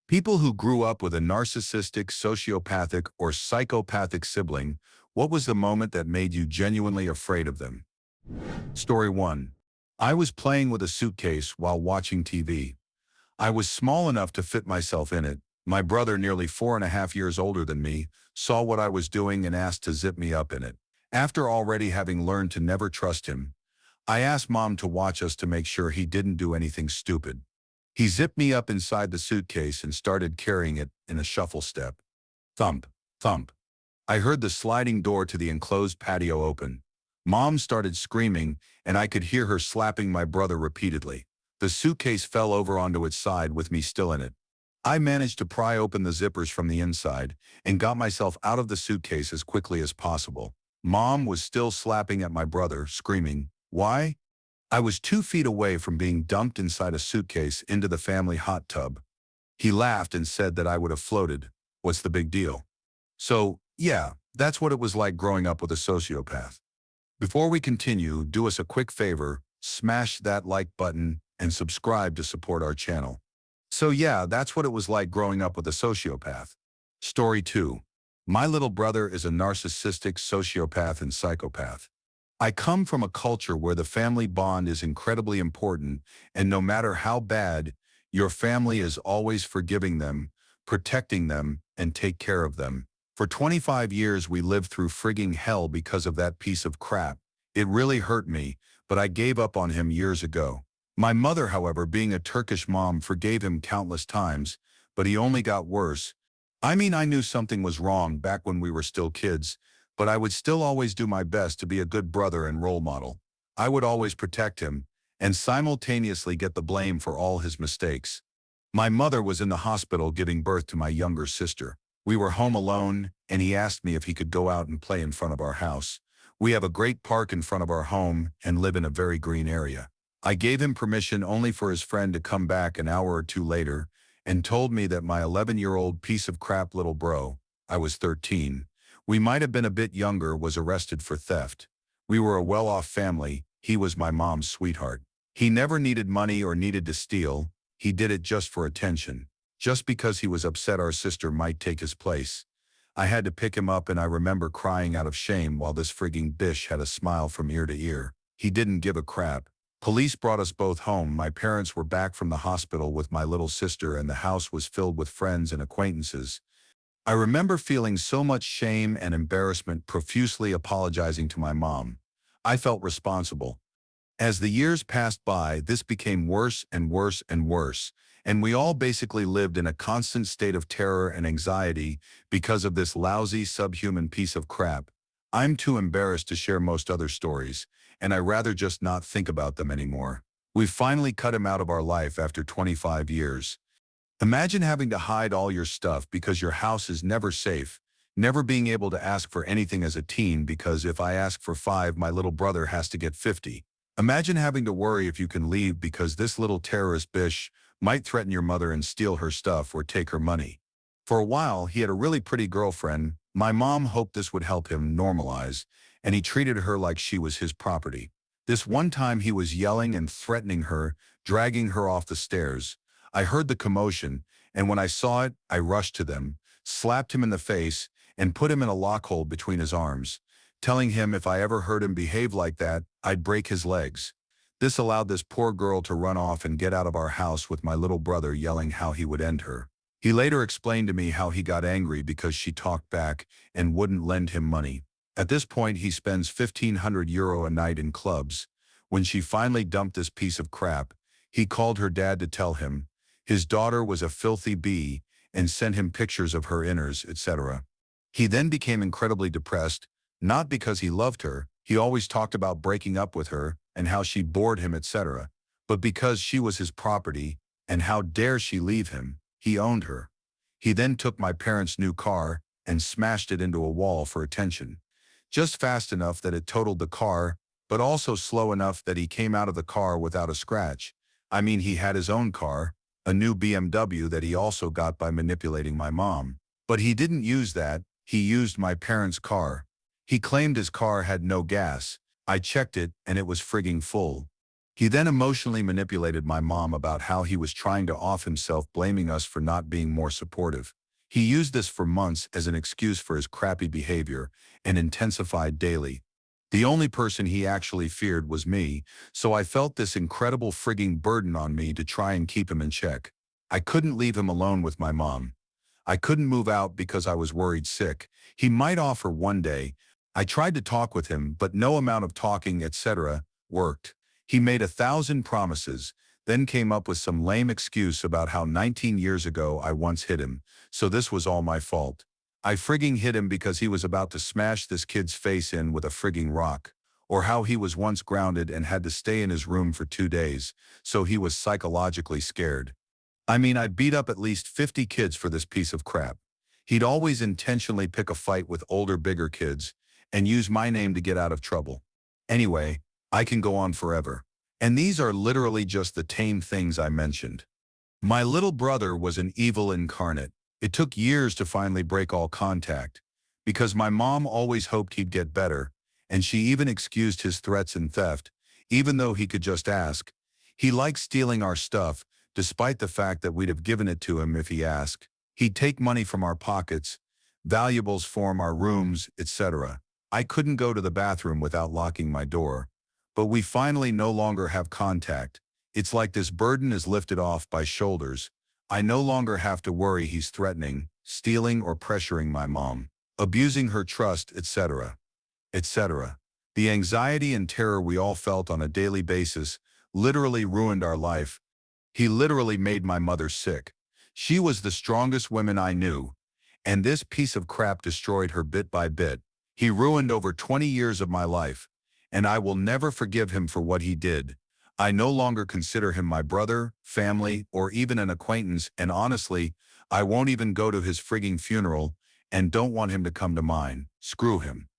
People who grew up with a narcissistic, sociopathic, or psychopathic sibling, what was the moment that made you genuinely afraid of them? Story 1. I was playing with a suitcase while watching TV. I was small enough to fit myself in it. My brother, nearly 4.5 years older than me, saw what I was doing and asked to zip me up in it. After already having learned to never trust him, I asked Mom to watch us to make sure he didn't do anything stupid. He zipped me up inside the suitcase and started carrying it in a shuffle step. Thump, thump. I heard the sliding door to the enclosed patio open. Mom started screaming, and I could hear her slapping my brother repeatedly. The suitcase fell over onto its side with me still in it. I managed to pry open the zippers from the inside and got myself out of the suitcase as quickly as possible. Mom was still slapping at my brother, screaming, "Why?" I was 2 feet away from being dumped inside a suitcase into the family hot tub. He laughed and said that I would have floated. What's the big deal? So, yeah, that's what it was like growing up with a sociopath. Before we continue, do us a quick favor, smash that like button and subscribe to support our channel. So yeah, that's what it was like growing up with a sociopath. Story 2. My little brother is a narcissistic sociopath and psychopath. I come from a culture where the family bond is incredibly important, and no matter how bad, your family is always forgiving them, protecting them, and take care of them. For 25 years we lived through frigging hell because of that piece of crap. It really hurt me, but I gave up on him years ago. My mother, however, being a Turkish mom, forgave him countless times, but he only got worse. I mean, I knew something was wrong back when we were still kids, but I would still always do my best to be a good brother and role model. I would always protect him and simultaneously get the blame for all his mistakes. My mother was in the hospital giving birth to my younger sister. We were home alone, and he asked me if he could go out and play in front of our house. We have a great park in front of our home and live in a very green area. I gave him permission only for his friend to come back an hour or two later and told me that my 11-year-old piece of crap little bro, I was 13, we might have been a bit younger, was arrested for theft. We were a well-off family. He was my mom's sweetheart. He never needed money or needed to steal. He did it just for attention. Just because he was upset our sister might take his place. I had to pick him up, and I remember crying out of shame while this frigging bish had a smile from ear to ear. He didn't give a crap. Police brought us both home. My parents were back from the hospital with my little sister, and the house was filled with friends and acquaintances. I remember feeling so much shame and embarrassment, profusely apologizing to my mom. I felt responsible. As the years passed by, this became worse and worse and worse, and we all basically lived in a constant state of terror and anxiety because of this lousy, subhuman piece of crap. I'm too embarrassed to share most other stories, and I'd rather just not think about them anymore. We've finally cut him out of our life after 25 years. Imagine having to hide all your stuff because your house is never safe, never being able to ask for anything as a teen because if I ask for 5, my little brother has to get 50. Imagine having to worry if you can leave because this little terrorist bish might threaten your mother and steal her stuff or take her money. For a while, he had a really pretty girlfriend. My mom hoped this would help him normalize, and he treated her like she was his property. This one time he was yelling and threatening her, dragging her off the stairs. I heard the commotion, and when I saw it, I rushed to them, slapped him in the face, and put him in a lockhold between his arms, telling him if I ever heard him behave like that, I'd break his legs. This allowed this poor girl to run off and get out of our house with my little brother yelling how he would end her. He later explained to me how he got angry because she talked back and wouldn't lend him money. At this point, he spends €1,500 a night in clubs. When she finally dumped this piece of crap, he called her dad to tell him his daughter was a filthy bee and sent him pictures of her inners, etc. He then became incredibly depressed, not because he loved her, he always talked about breaking up with her and how she bored him, etc., but because she was his property, and how dare she leave him. He owned her. He then took my parents' new car and smashed it into a wall for attention. Just fast enough that it totaled the car, but also slow enough that he came out of the car without a scratch. I mean, he had his own car, a new BMW that he also got by manipulating my mom. But he didn't use that, he used my parents' car. He claimed his car had no gas. I checked it and it was frigging full. He then emotionally manipulated my mom about how he was trying to off himself, blaming us for not being more supportive. He used this for months as an excuse for his crappy behavior and intensified daily. The only person he actually feared was me, so I felt this incredible frigging burden on me to try and keep him in check. I couldn't leave him alone with my mom. I couldn't move out because I was worried sick. He might offer one day. I tried to talk with him, but no amount of talking, etc., worked. He made 1,000 promises, then came up with some lame excuse about how 19 years ago I once hit him, so this was all my fault. I frigging hit him because he was about to smash this kid's face in with a frigging rock, or how he was once grounded and had to stay in his room for 2 days, so he was psychologically scared. I mean, I beat up at least 50 kids for this piece of crap. He'd always intentionally pick a fight with older, bigger kids and use my name to get out of trouble. Anyway, I can go on forever. And these are literally just the tame things I mentioned. My little brother was an evil incarnate. It took years to finally break all contact, because my mom always hoped he'd get better, and she even excused his threats and theft, even though he could just ask. He liked stealing our stuff, despite the fact that we'd have given it to him if he asked. He'd take money from our pockets, valuables from our rooms, etc. I couldn't go to the bathroom without locking my door. But we finally no longer have contact. It's like this burden is lifted off my shoulders. I no longer have to worry he's threatening, stealing, or pressuring my mom, abusing her trust, etc., etc. The anxiety and terror we all felt on a daily basis literally ruined our life. He literally made my mother sick. She was the strongest woman I knew, and this piece of crap destroyed her bit by bit. He ruined over 20 years of my life, and I will never forgive him for what he did. I no longer consider him my brother, family, or even an acquaintance, and honestly, I won't even go to his frigging funeral and don't want him to come to mine. Screw him.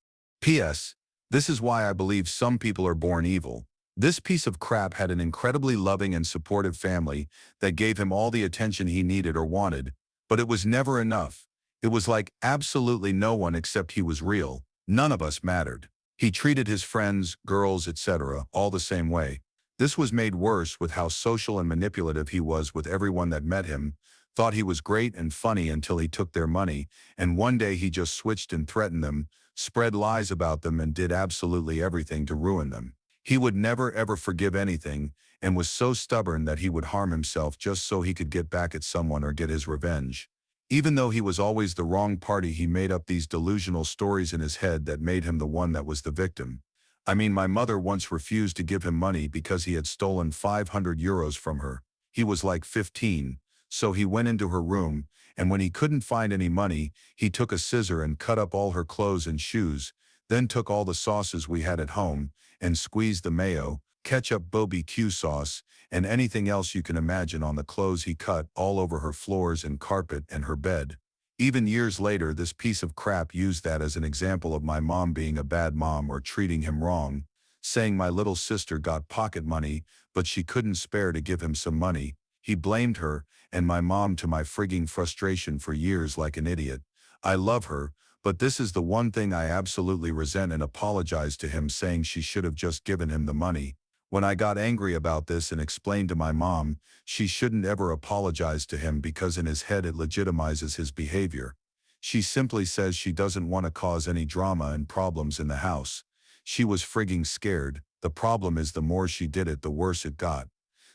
P.S. This is why I believe some people are born evil. This piece of crap had an incredibly loving and supportive family that gave him all the attention he needed or wanted, but it was never enough. It was like absolutely no one except he was real. None of us mattered. He treated his friends, girls, etc., all the same way. This was made worse with how social and manipulative he was with everyone that met him, thought he was great and funny until he took their money, and one day he just switched and threatened them, spread lies about them, and did absolutely everything to ruin them. He would never ever forgive anything, and was so stubborn that he would harm himself just so he could get back at someone or get his revenge. Even though he was always the wrong party, he made up these delusional stories in his head that made him the one that was the victim. I mean, my mother once refused to give him money because he had stolen 500 euros from her. He was like 15, so he went into her room, and when he couldn't find any money, he took a scissor and cut up all her clothes and shoes, then took all the sauces we had at home and squeezed the mayo, ketchup, barbecue sauce, and anything else you can imagine on the clothes he cut all over her floors and carpet and her bed. Even years later, this piece of crap used that as an example of my mom being a bad mom or treating him wrong, saying my little sister got pocket money, but she couldn't spare to give him some money. He blamed her and my mom to my frigging frustration for years like an idiot. I love her, but this is the one thing I absolutely resent, and apologized to him, saying she should have just given him the money. When I got angry about this and explained to my mom she shouldn't ever apologize to him because in his head it legitimizes his behavior, she simply says she doesn't want to cause any drama and problems in the house. She was frigging scared. The problem is the more she did it, the worse it got.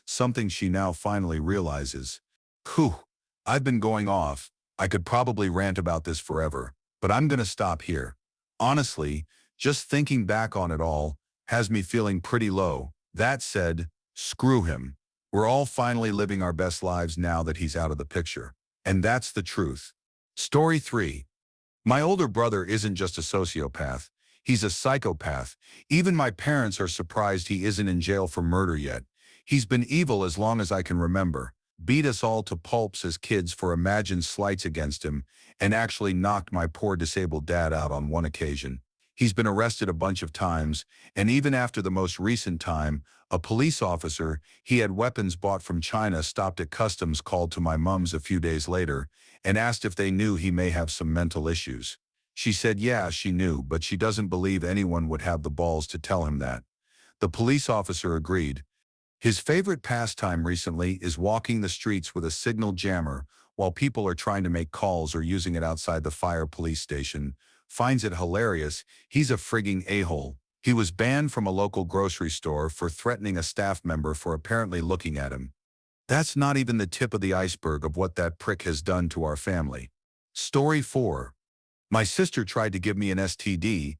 Something she now finally realizes. Whew, I've been going off. I could probably rant about this forever, but I'm gonna stop here. Honestly, just thinking back on it all has me feeling pretty low. That said, screw him. We're all finally living our best lives now that he's out of the picture. And that's the truth. Story 3. My older brother isn't just a sociopath. He's a psychopath. Even my parents are surprised he isn't in jail for murder yet. He's been evil as long as I can remember. Beat us all to pulps as kids for imagined slights against him, and actually knocked my poor disabled dad out on one occasion. He's been arrested a bunch of times, and even after the most recent time, a police officer he had weapons bought from China stopped at customs called to my mom's a few days later and asked if they knew he may have some mental issues. She said yeah, she knew, but she doesn't believe anyone would have the balls to tell him that. The police officer agreed. His favorite pastime recently is walking the streets with a signal jammer while people are trying to make calls or using it outside the fire police station. Finds it hilarious. He's a frigging a-hole. He was banned from a local grocery store for threatening a staff member for apparently looking at him. That's not even the tip of the iceberg of what that prick has done to our family. Story 4. My sister tried to give me an STD.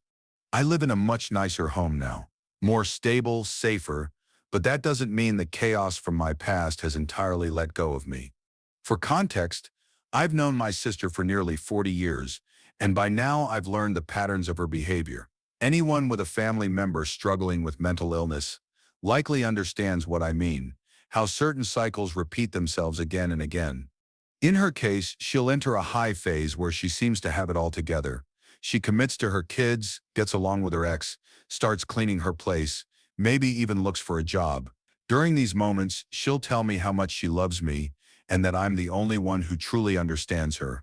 I live in a much nicer home now. More stable, safer, but that doesn't mean the chaos from my past has entirely let go of me. For context, I've known my sister for nearly 40 years, and by now I've learned the patterns of her behavior. Anyone with a family member struggling with mental illness likely understands what I mean, how certain cycles repeat themselves again and again. In her case, she'll enter a high phase where she seems to have it all together. She commits to her kids, gets along with her ex, starts cleaning her place, maybe even looks for a job. During these moments, she'll tell me how much she loves me and that I'm the only one who truly understands her.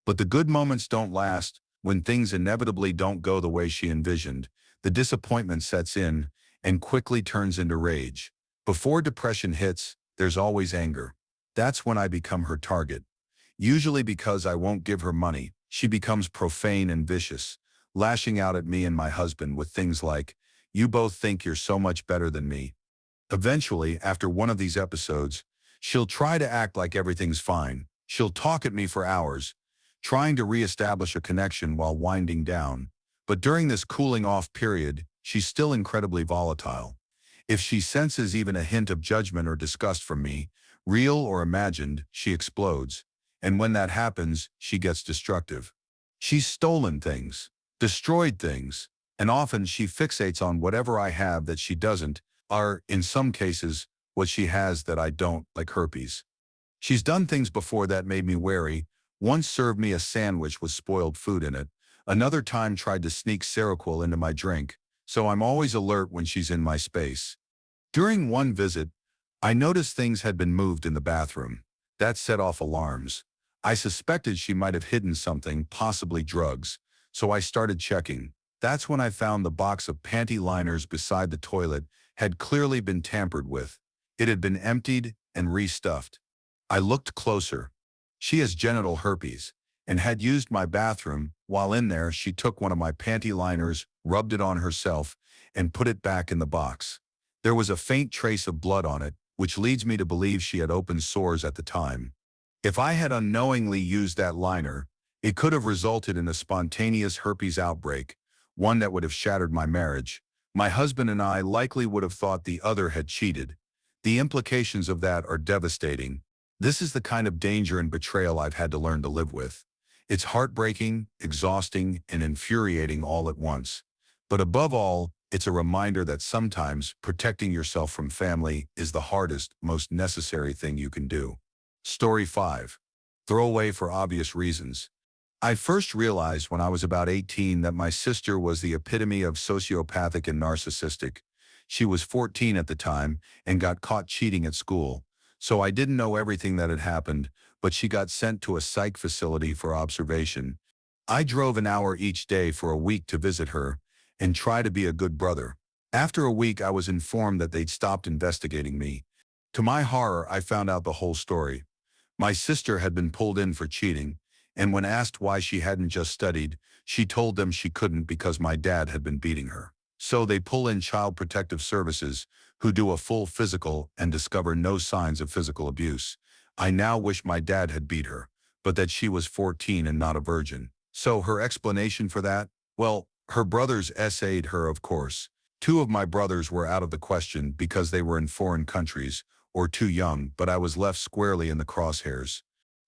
But the good moments don't last. When things inevitably don't go the way she envisioned, the disappointment sets in and quickly turns into rage. Before depression hits, there's always anger. That's when I become her target. Usually because I won't give her money, she becomes profane and vicious, lashing out at me and my husband with things like, "You both think you're so much better than me." Eventually, after one of these episodes, she'll try to act like everything's fine. She'll talk at me for hours, trying to reestablish a connection while winding down. But during this cooling off period, she's still incredibly volatile. If she senses even a hint of judgment or disgust from me, real or imagined, she explodes. And when that happens, she gets destructive. She's stolen things, destroyed things, and often she fixates on whatever I have that she doesn't, or, in some cases, what she has that I don't, like herpes. She's done things before that made me wary. Once served me a sandwich with spoiled food in it. Another time tried to sneak Seroquel into my drink, so I'm always alert when she's in my space. During one visit, I noticed things had been moved in the bathroom. That set off alarms. I suspected she might have hidden something, possibly drugs, so I started checking. That's when I found the box of panty liners beside the toilet had clearly been tampered with. It had been emptied and restuffed. I looked closer. She has genital herpes and had used my bathroom. While in there, she took one of my panty liners, rubbed it on herself, and put it back in the box. There was a faint trace of blood on it, which leads me to believe she had open sores at the time. If I had unknowingly used that liner, it could have resulted in a spontaneous herpes outbreak, one that would have shattered my marriage. My husband and I likely would have thought the other had cheated. The implications of that are devastating. This is the kind of danger and betrayal I've had to learn to live with. It's heartbreaking, exhausting, and infuriating all at once. But above all, it's a reminder that sometimes protecting yourself from family is the hardest, most necessary thing you can do. Story 5. Throwaway for obvious reasons. I first realized when I was about 18 that my sister was the epitome of sociopathic and narcissistic. She was 14 at the time and got caught cheating at school. So I didn't know everything that had happened, but she got sent to a psych facility for observation. I drove an hour each day for a week to visit her and try to be a good brother. After a week, I was informed that they'd stopped investigating me. To my horror, I found out the whole story. My sister had been pulled in for cheating, and when asked why she hadn't just studied, she told them she couldn't because my dad had been beating her. So they pull in Child Protective Services, who do a full physical and discover no signs of physical abuse. I now wish my dad had beat her, but that she was 14 and not a virgin. So her explanation for that? Well, her brothers essayed her, of course. 2 of my brothers were out of the question because they were in foreign countries or too young, but I was left squarely in the crosshairs.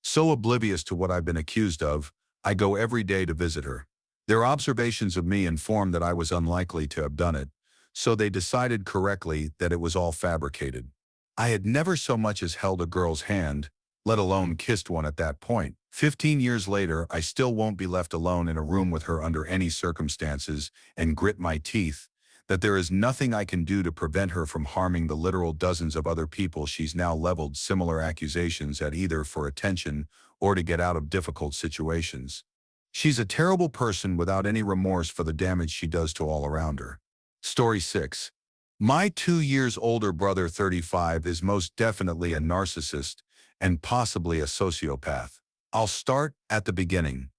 So oblivious to what I've been accused of, I go every day to visit her. Their observations of me informed that I was unlikely to have done it, so they decided correctly that it was all fabricated. I had never so much as held a girl's hand, let alone kissed one at that point. 15 years later, I still won't be left alone in a room with her under any circumstances and grit my teeth that there is nothing I can do to prevent her from harming the literal dozens of other people she's now leveled similar accusations at, either for attention or to get out of difficult situations. She's a terrible person without any remorse for the damage she does to all around her. Story 6. My 2 years older brother, 35, is most definitely a narcissist and possibly a sociopath. I'll start at the beginning.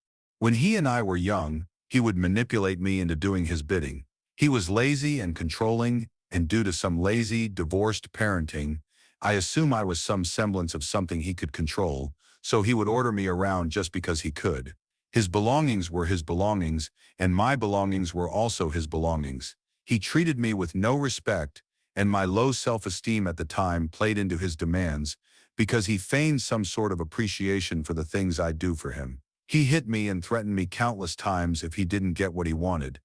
When he and I were young, he would manipulate me into doing his bidding. He was lazy and controlling, and due to some lazy, divorced parenting, I assume I was some semblance of something he could control, so he would order me around just because he could. His belongings were his belongings, and my belongings were also his belongings. He treated me with no respect, and my low self-esteem at the time played into his demands because he feigned some sort of appreciation for the things I do for him. He hit me and threatened me countless times if he didn't get what he wanted.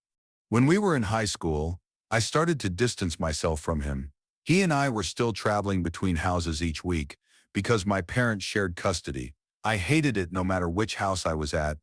When we were in high school, I started to distance myself from him. He and I were still traveling between houses each week because my parents shared custody. I hated it no matter which house I was at,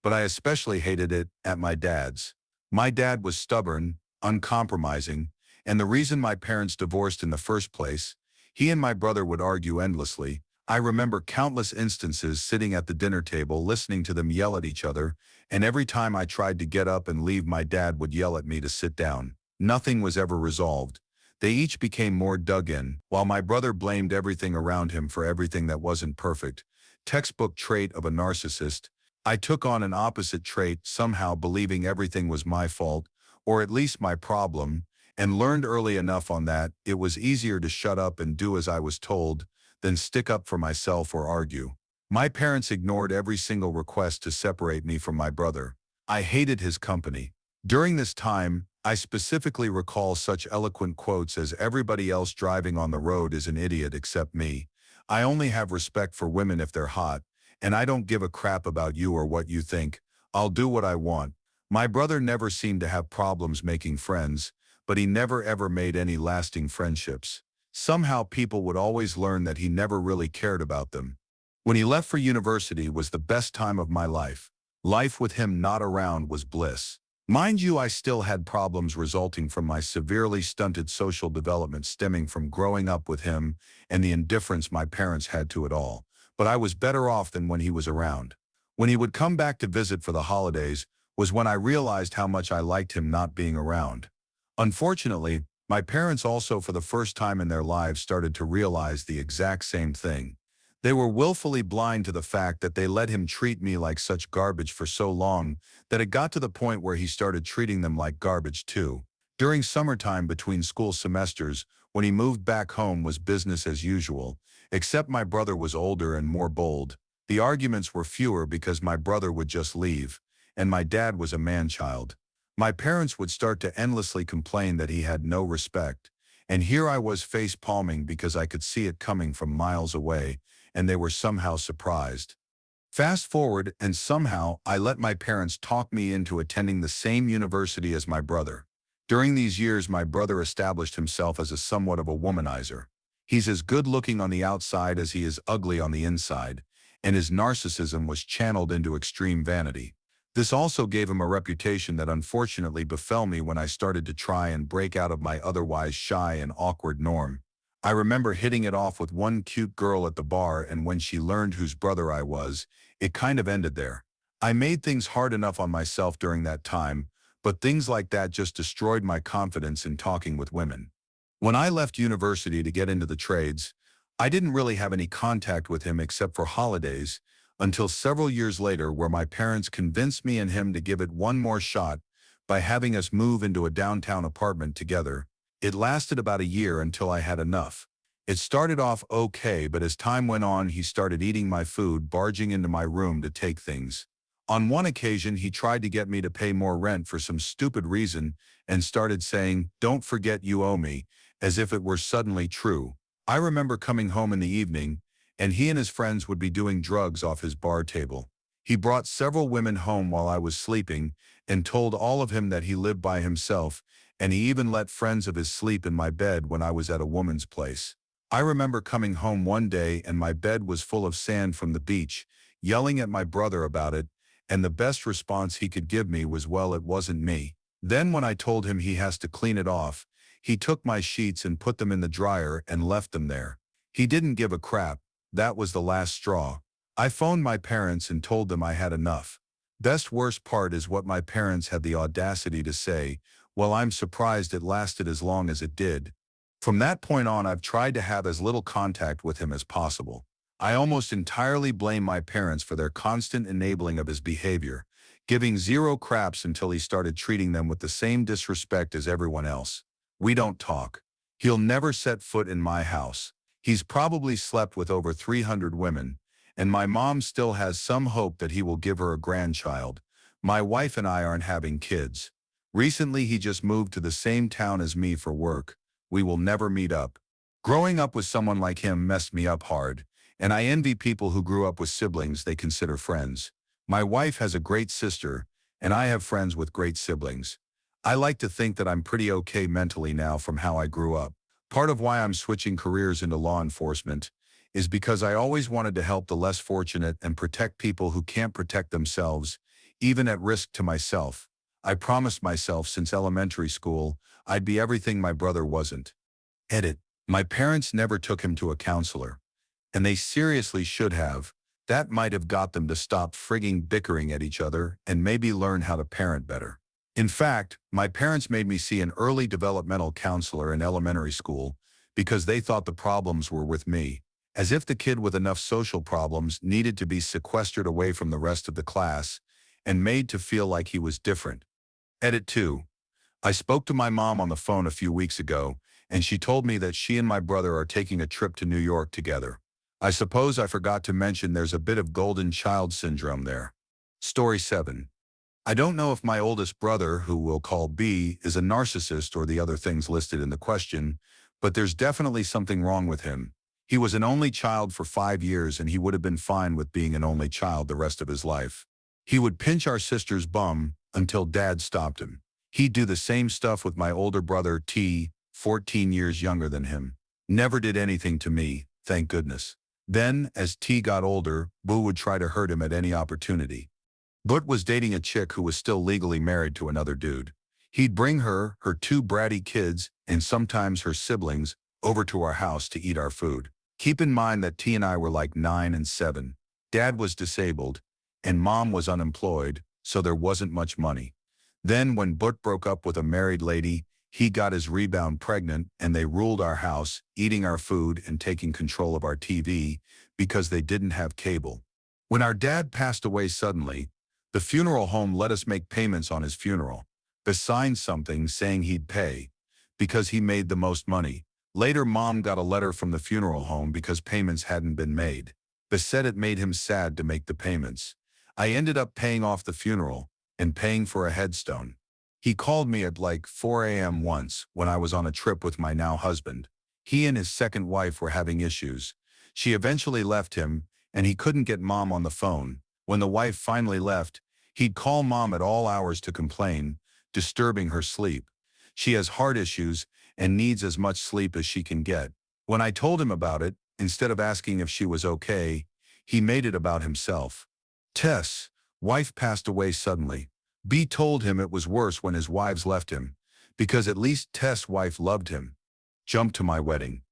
but I especially hated it at my dad's. My dad was stubborn, uncompromising, and the reason my parents divorced in the first place. He and my brother would argue endlessly. I remember countless instances sitting at the dinner table listening to them yell at each other, and every time I tried to get up and leave, my dad would yell at me to sit down. Nothing was ever resolved. They each became more dug in, while my brother blamed everything around him for everything that wasn't perfect. Textbook trait of a narcissist. I took on an opposite trait, somehow believing everything was my fault, or at least my problem, and learned early enough on that it was easier to shut up and do as I was told than stick up for myself or argue. My parents ignored every single request to separate me from my brother. I hated his company. During this time, I specifically recall such eloquent quotes as "Everybody else driving on the road is an idiot except me. I only have respect for women if they're hot, and I don't give a crap about you or what you think. I'll do what I want." My brother never seemed to have problems making friends, but he never ever made any lasting friendships. Somehow people would always learn that he never really cared about them. When he left for university was the best time of my life. Life with him not around was bliss. Mind you, I still had problems resulting from my severely stunted social development stemming from growing up with him and the indifference my parents had to it all. But I was better off than when he was around. When he would come back to visit for the holidays was when I realized how much I liked him not being around. Unfortunately, my parents also for the first time in their lives started to realize the exact same thing. They were willfully blind to the fact that they let him treat me like such garbage for so long that it got to the point where he started treating them like garbage too. During summertime between school semesters, when he moved back home, was business as usual, except my brother was older and more bold. The arguments were fewer because my brother would just leave, and my dad was a man-child. My parents would start to endlessly complain that he had no respect, and here I was face-palming because I could see it coming from miles away, and they were somehow surprised. Fast forward, and somehow I let my parents talk me into attending the same university as my brother. During these years, my brother established himself as a somewhat of a womanizer. He's as good-looking on the outside as he is ugly on the inside, and his narcissism was channeled into extreme vanity. This also gave him a reputation that unfortunately befell me when I started to try and break out of my otherwise shy and awkward norm. I remember hitting it off with one cute girl at the bar, and when she learned whose brother I was, it kind of ended there. I made things hard enough on myself during that time, but things like that just destroyed my confidence in talking with women. When I left university to get into the trades, I didn't really have any contact with him except for holidays, until several years later, where my parents convinced me and him to give it one more shot by having us move into a downtown apartment together. It lasted about a year until I had enough. It started off okay, but as time went on, he started eating my food, barging into my room to take things. On one occasion, he tried to get me to pay more rent for some stupid reason and started saying, "Don't forget you owe me," as if it were suddenly true. I remember coming home in the evening, and he and his friends would be doing drugs off his bar table. He brought several women home while I was sleeping and told all of him that he lived by himself, and he even let friends of his sleep in my bed when I was at a woman's place. I remember coming home one day and my bed was full of sand from the beach, yelling at my brother about it, and the best response he could give me was, "Well, it wasn't me." Then when I told him he has to clean it off, he took my sheets and put them in the dryer and left them there. He didn't give a crap. That was the last straw. I phoned my parents and told them I had enough. Best worst part is what my parents had the audacity to say Well, I'm surprised it lasted as long as it did. From that point on, I've tried to have as little contact with him as possible. I almost entirely blame my parents for their constant enabling of his behavior, giving zero craps until he started treating them with the same disrespect as everyone else. We don't talk. He'll never set foot in my house. He's probably slept with over 300 women, and my mom still has some hope that he will give her a grandchild. My wife and I aren't having kids. Recently, he just moved to the same town as me for work. We will never meet up. Growing up with someone like him messed me up hard, and I envy people who grew up with siblings they consider friends. My wife has a great sister, and I have friends with great siblings. I like to think that I'm pretty okay mentally now from how I grew up. Part of why I'm switching careers into law enforcement is because I always wanted to help the less fortunate and protect people who can't protect themselves, even at risk to myself. I promised myself since elementary school I'd be everything my brother wasn't. Edit. My parents never took him to a counselor, and they seriously should have. That might have got them to stop frigging bickering at each other and maybe learn how to parent better. In fact, my parents made me see an early developmental counselor in elementary school because they thought the problems were with me, as if the kid with enough social problems needed to be sequestered away from the rest of the class and made to feel like he was different. Edit 2. I spoke to my mom on the phone a few weeks ago, and she told me that she and my brother are taking a trip to New York together. I suppose I forgot to mention there's a bit of golden child syndrome there. Story 7. I don't know if my oldest brother, who we'll call B, is a narcissist or the other things listed in the question, but there's definitely something wrong with him. He was an only child for 5 years, and he would have been fine with being an only child the rest of his life. He would pinch our sister's bum until Dad stopped him. He'd do the same stuff with my older brother T, 14 years younger than him. Never did anything to me, thank goodness. Then, as T got older, Boo would try to hurt him at any opportunity. But was dating a chick who was still legally married to another dude. He'd bring her 2 bratty kids, and sometimes her siblings, over to our house to eat our food. Keep in mind that T and I were like 9 and 7. Dad was disabled, and Mom was unemployed, so there wasn't much money. Then when But broke up with a married lady, he got his rebound pregnant, and they ruled our house, eating our food and taking control of our TV because they didn't have cable. When our dad passed away suddenly, the funeral home let us make payments on his funeral. They signed something saying he'd pay because he made the most money. Later, Mom got a letter from the funeral home because payments hadn't been made. They said it made him sad to make the payments. I ended up paying off the funeral and paying for a headstone. He called me at like 4 a.m. once when I was on a trip with my now husband. He and his second wife were having issues. She eventually left him, and he couldn't get Mom on the phone. When the wife finally left, he'd call Mom at all hours to complain, disturbing her sleep. She has heart issues and needs as much sleep as she can get. When I told him about it, instead of asking if she was okay, he made it about himself. Tess' wife passed away suddenly. B told him it was worse when his wives left him, because at least Tess' wife loved him. Jump to my wedding.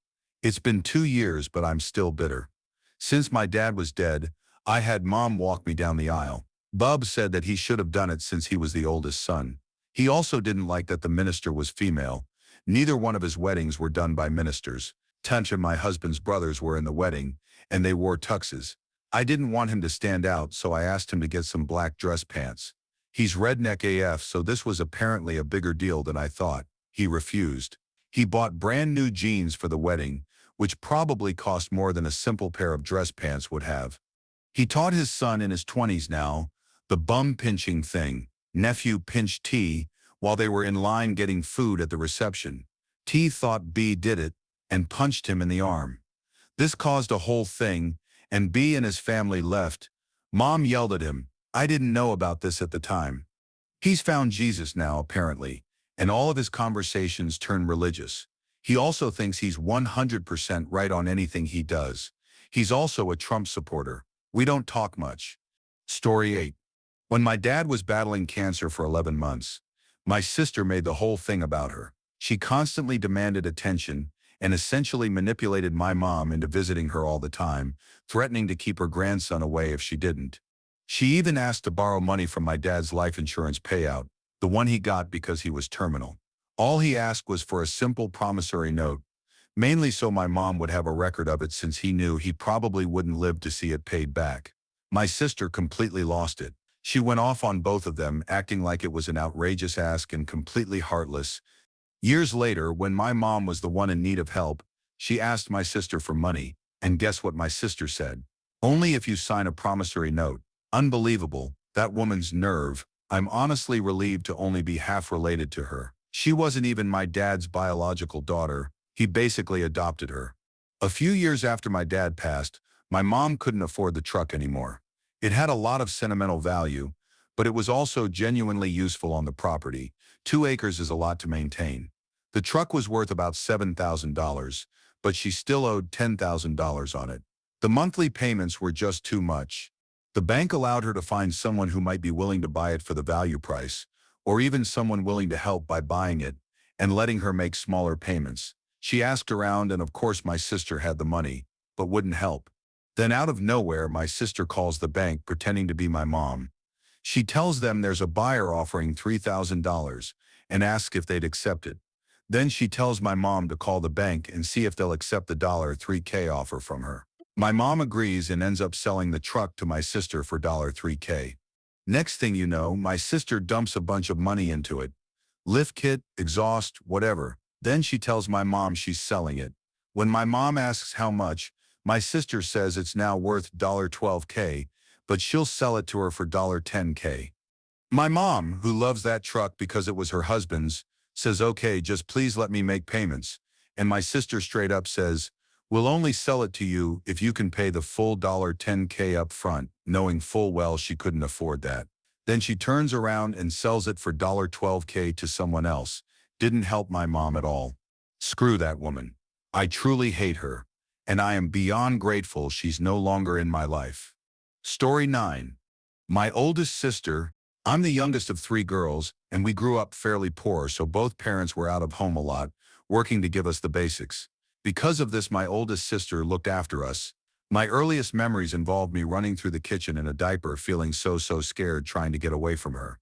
It's been 2 years, but I'm still bitter. Since my dad was dead, I had Mom walk me down the aisle. Bub said that he should have done it since he was the oldest son. He also didn't like that the minister was female. Neither one of his weddings were done by ministers. Tunch and my husband's brothers were in the wedding, and they wore tuxes. I didn't want him to stand out, so I asked him to get some black dress pants. He's redneck AF, so this was apparently a bigger deal than I thought. He refused. He bought brand new jeans for the wedding, which probably cost more than a simple pair of dress pants would have. He taught his son in his 20s now the bum pinching thing. Nephew pinched T while they were in line getting food at the reception. T thought B did it and punched him in the arm. This caused a whole thing, and B and his family left. Mom yelled at him. I didn't know about this at the time. He's found Jesus now, apparently, and all of his conversations turn religious. He also thinks he's 100% right on anything he does. He's also a Trump supporter. We don't talk much. Story 8. When my dad was battling cancer for 11 months, my sister made the whole thing about her. She constantly demanded attention and essentially manipulated my mom into visiting her all the time, threatening to keep her grandson away if she didn't. She even asked to borrow money from my dad's life insurance payout. the one he got because he was terminal. All he asked was for a simple promissory note, mainly so my mom would have a record of it since he knew he probably wouldn't live to see it paid back. My sister completely lost it. She went off on both of them, acting like it was an outrageous ask and completely heartless. Years later, when my mom was the one in need of help, she asked my sister for money, and guess what my sister said? Only if you sign a promissory note. Unbelievable, that woman's nerve. I'm honestly relieved to only be half related to her. She wasn't even my dad's biological daughter. He basically adopted her. A few years after my dad passed, my mom couldn't afford the truck anymore. It had a lot of sentimental value, but it was also genuinely useful on the property. 2 acres is a lot to maintain. The truck was worth about $7,000, but she still owed $10,000 on it. The monthly payments were just too much. The bank allowed her to find someone who might be willing to buy it for the value price, or even someone willing to help by buying it and letting her make smaller payments. She asked around, and of course my sister had the money, but wouldn't help. Then out of nowhere, my sister calls the bank pretending to be my mom. She tells them there's a buyer offering $3,000 and asks if they'd accept it. Then she tells my mom to call the bank and see if they'll accept the $3K offer from her. My mom agrees and ends up selling the truck to my sister for $3K. Next thing you know, my sister dumps a bunch of money into it. Lift kit, exhaust, whatever. Then she tells my mom she's selling it. When my mom asks how much, my sister says it's now worth $12K, but she'll sell it to her for $10K. My mom, who loves that truck because it was her husband's, says, okay, just please let me make payments. And my sister straight up says, we'll only sell it to you if you can pay the full $10K up front, knowing full well she couldn't afford that. Then she turns around and sells it for $12K to someone else. Didn't help my mom at all. Screw that woman. I truly hate her, and I am beyond grateful she's no longer in my life. Story 9. My oldest sister. I'm the youngest of 3 girls, and we grew up fairly poor, so both parents were out of home a lot, working to give us the basics. Because of this, my oldest sister looked after us. My earliest memories involved me running through the kitchen in a diaper, feeling so scared, trying to get away from her.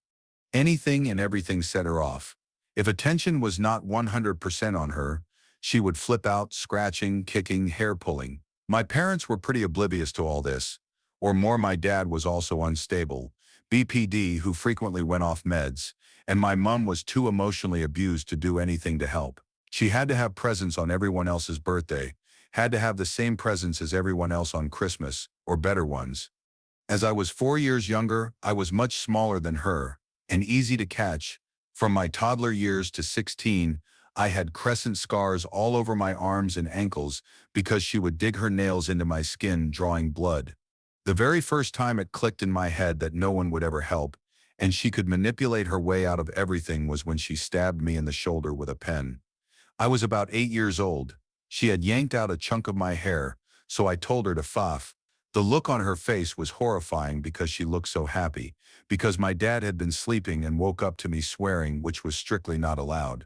Anything and everything set her off. If attention was not 100% on her, she would flip out, scratching, kicking, hair pulling. My parents were pretty oblivious to all this, or more, my dad was also unstable, BPD, who frequently went off meds, and my mom was too emotionally abused to do anything to help. She had to have presents on everyone else's birthday, had to have the same presents as everyone else on Christmas, or better ones. As I was 4 years younger, I was much smaller than her, and easy to catch. From my toddler years to 16, I had crescent scars all over my arms and ankles because she would dig her nails into my skin, drawing blood. The very first time it clicked in my head that no one would ever help, and she could manipulate her way out of everything, was when she stabbed me in the shoulder with a pen. I was about 8 years old. She had yanked out a chunk of my hair, so I told her to fuff. The look on her face was horrifying because she looked so happy, because my dad had been sleeping and woke up to me swearing, which was strictly not allowed.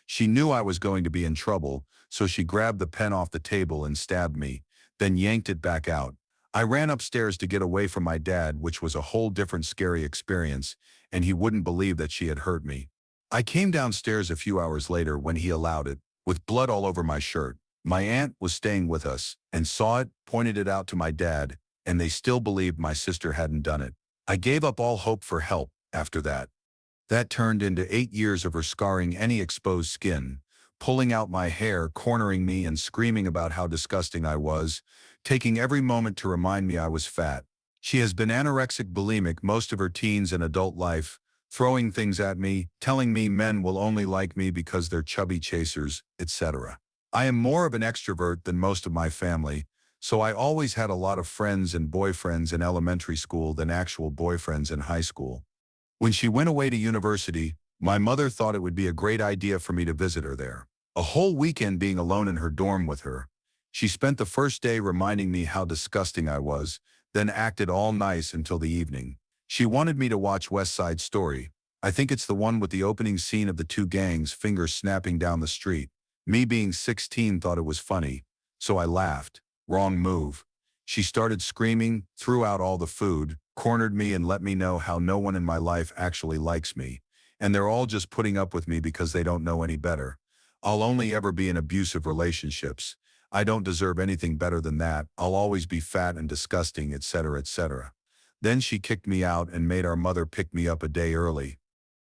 She knew I was going to be in trouble, so she grabbed the pen off the table and stabbed me, then yanked it back out. I ran upstairs to get away from my dad, which was a whole different scary experience, and he wouldn't believe that she had hurt me. I came downstairs a few hours later when he allowed it, with blood all over my shirt. My aunt was staying with us and saw it, pointed it out to my dad, and they still believed my sister hadn't done it. I gave up all hope for help after that. That turned into 8 years of her scarring any exposed skin, pulling out my hair, cornering me, and screaming about how disgusting I was, taking every moment to remind me I was fat. She has been anorexic bulimic most of her teens and adult life, throwing things at me, telling me men will only like me because they're chubby chasers, etc. I am more of an extrovert than most of my family, so I always had a lot of friends and boyfriends in elementary school than actual boyfriends in high school. When she went away to university, my mother thought it would be a great idea for me to visit her there. A whole weekend being alone in her dorm with her. She spent the first day reminding me how disgusting I was, then acted all nice until the evening. She wanted me to watch West Side Story. I think it's the one with the opening scene of the 2 gangs fingers snapping down the street. Me being 16 thought it was funny, so I laughed. Wrong move. She started screaming, threw out all the food, cornered me, and let me know how no one in my life actually likes me, and they're all just putting up with me because they don't know any better. I'll only ever be in abusive relationships. I don't deserve anything better than that. I'll always be fat and disgusting, etc., etc. Then she kicked me out and made our mother pick me up a day early.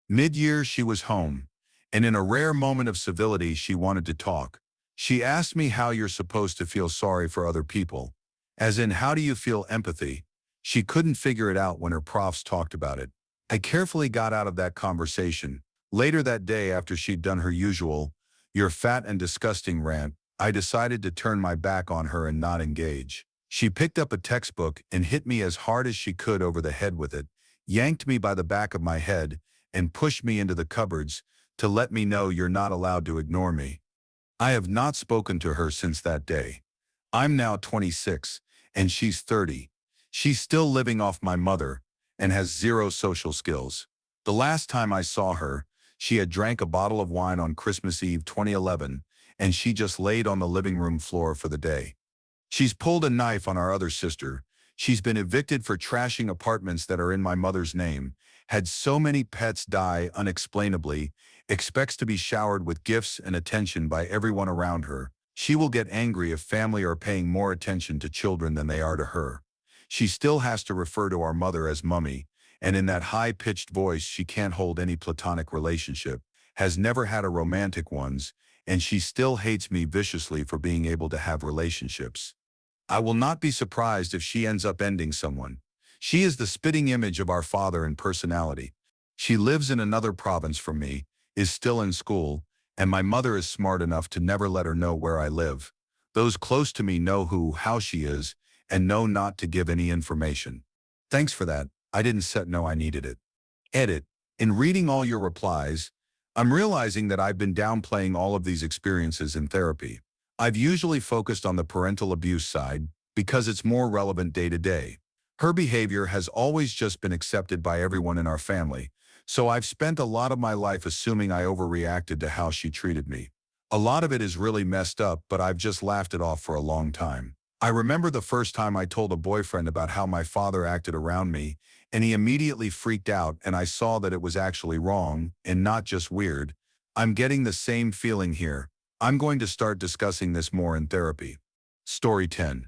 Mid-year, she was home, and in a rare moment of civility, she wanted to talk. She asked me how you're supposed to feel sorry for other people. As in, how do you feel empathy? She couldn't figure it out when her profs talked about it. I carefully got out of that conversation. Later that day, after she'd done her usual, "You're fat and disgusting" rant, I decided to turn my back on her and not engage. She picked up a textbook and hit me as hard as she could over the head with it, yanked me by the back of my head, and pushed me into the cupboards to let me know you're not allowed to ignore me. I have not spoken to her since that day. I'm now 26, and she's 30. She's still living off my mother and has zero social skills. The last time I saw her, she had drank a bottle of wine on Christmas Eve 2011, and she just laid on the living room floor for the day. She's pulled a knife on our other sister. She's been evicted for trashing apartments that are in my mother's name, had so many pets die unexplainably, expects to be showered with gifts and attention by everyone around her. She will get angry if family are paying more attention to children than they are to her. She still has to refer to our mother as Mummy, and in that high-pitched voice she can't hold any platonic relationship, has never had a romantic ones, and she still hates me viciously for being able to have relationships. I will not be surprised if she ends up ending someone. She is the spitting image of our father in personality. She lives in another province from me, is still in school, and my mother is smart enough to never let her know where I live. Those close to me know how she is, and know not to give any information. Thanks for that. I didn't know I needed it. Edit. In reading all your replies, I'm realizing that I've been downplaying all of these experiences in therapy. I've usually focused on the parental abuse side because it's more relevant day to day. Her behavior has always just been accepted by everyone in our family, so I've spent a lot of my life assuming I overreacted to how she treated me. A lot of it is really messed up, but I've just laughed it off for a long time. I remember the first time I told a boyfriend about how my father acted around me, and he immediately freaked out, and I saw that it was actually wrong and not just weird. I'm getting the same feeling here. I'm going to start discussing this more in therapy. Story 10.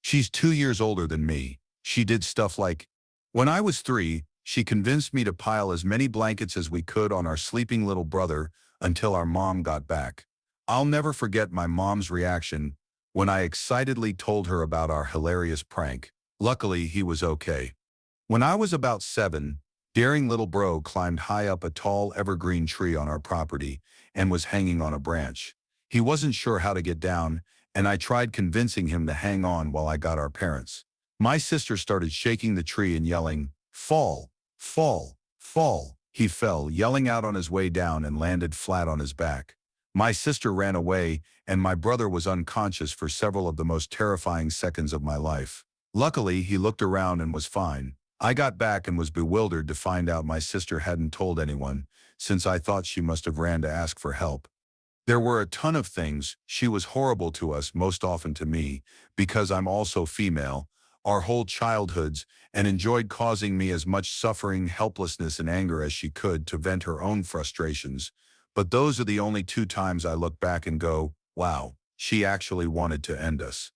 She's 2 years older than me. She did stuff like, when I was 3, she convinced me to pile as many blankets as we could on our sleeping little brother until our mom got back. I'll never forget my mom's reaction when I excitedly told her about our hilarious prank. Luckily, he was okay. When I was about 7, daring little bro climbed high up a tall evergreen tree on our property and was hanging on a branch. He wasn't sure how to get down, and I tried convincing him to hang on while I got our parents. My sister started shaking the tree and yelling, "Fall, fall, fall." He fell, yelling out on his way down, and landed flat on his back. My sister ran away, and my brother was unconscious for several of the most terrifying seconds of my life. Luckily, he looked around and was fine. I got back and was bewildered to find out my sister hadn't told anyone, since I thought she must have ran to ask for help. There were a ton of things. She was horrible to us, most often to me, because I'm also female, our whole childhoods, and enjoyed causing me as much suffering, helplessness, and anger as she could to vent her own frustrations. But those are the only 2 times I look back and go, wow, she actually wanted to end us.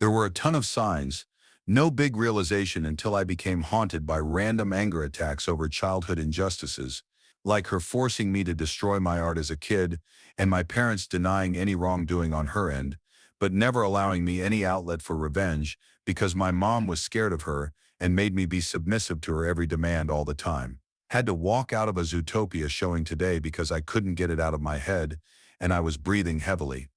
There were a ton of signs, no big realization until I became haunted by random anger attacks over childhood injustices, like her forcing me to destroy my art as a kid, and my parents denying any wrongdoing on her end, but never allowing me any outlet for revenge because my mom was scared of her and made me be submissive to her every demand all the time. Had to walk out of a Zootopia showing today because I couldn't get it out of my head, and I was breathing heavily.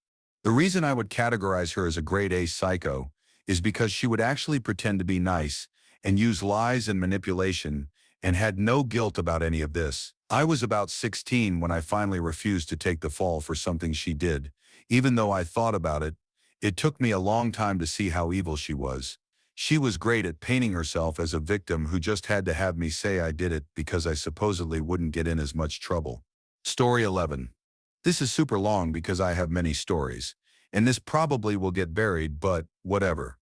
The reason I would categorize her as a grade A psycho is because she would actually pretend to be nice and use lies and manipulation and had no guilt about any of this. I was about 16 when I finally refused to take the fall for something she did. Even though I thought about it, it took me a long time to see how evil she was. She was great at painting herself as a victim who just had to have me say I did it because I supposedly wouldn't get in as much trouble. Story 11. This is super long because I have many stories, and this probably will get buried, but whatever.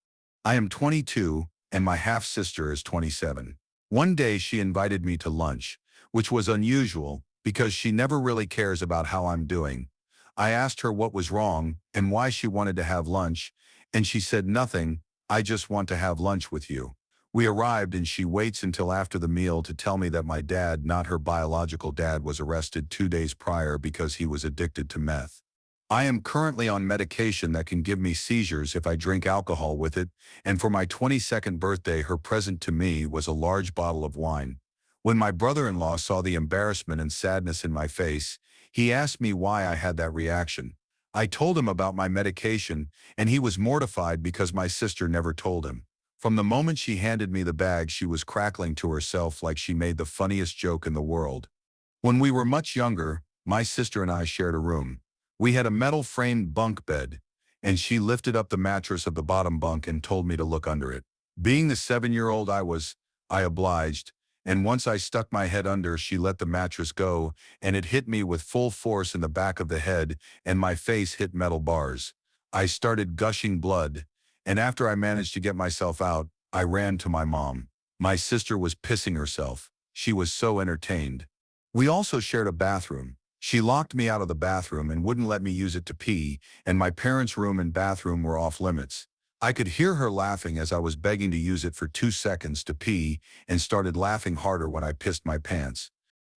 I am 22, and my half-sister is 27. One day she invited me to lunch, which was unusual because she never really cares about how I'm doing. I asked her what was wrong and why she wanted to have lunch, and she said nothing, I just want to have lunch with you. We arrived and she waits until after the meal to tell me that my dad, not her biological dad, was arrested 2 days prior because he was addicted to meth. I am currently on medication that can give me seizures if I drink alcohol with it, and for my 22nd birthday her present to me was a large bottle of wine. When my brother-in-law saw the embarrassment and sadness in my face, he asked me why I had that reaction. I told him about my medication, and he was mortified because my sister never told him. From the moment she handed me the bag, she was crackling to herself like she made the funniest joke in the world. When we were much younger, my sister and I shared a room. We had a metal-framed bunk bed, and she lifted up the mattress of the bottom bunk and told me to look under it. Being the 7-year-old I obliged, and once I stuck my head under, she let the mattress go, and it hit me with full force in the back of the head, and my face hit metal bars. I started gushing blood, and after I managed to get myself out, I ran to my mom. My sister was pissing herself. She was so entertained. We also shared a bathroom. She locked me out of the bathroom and wouldn't let me use it to pee, and my parents' room and bathroom were off limits. I could hear her laughing as I was begging to use it for 2 seconds to pee, and started laughing harder when I pissed my pants.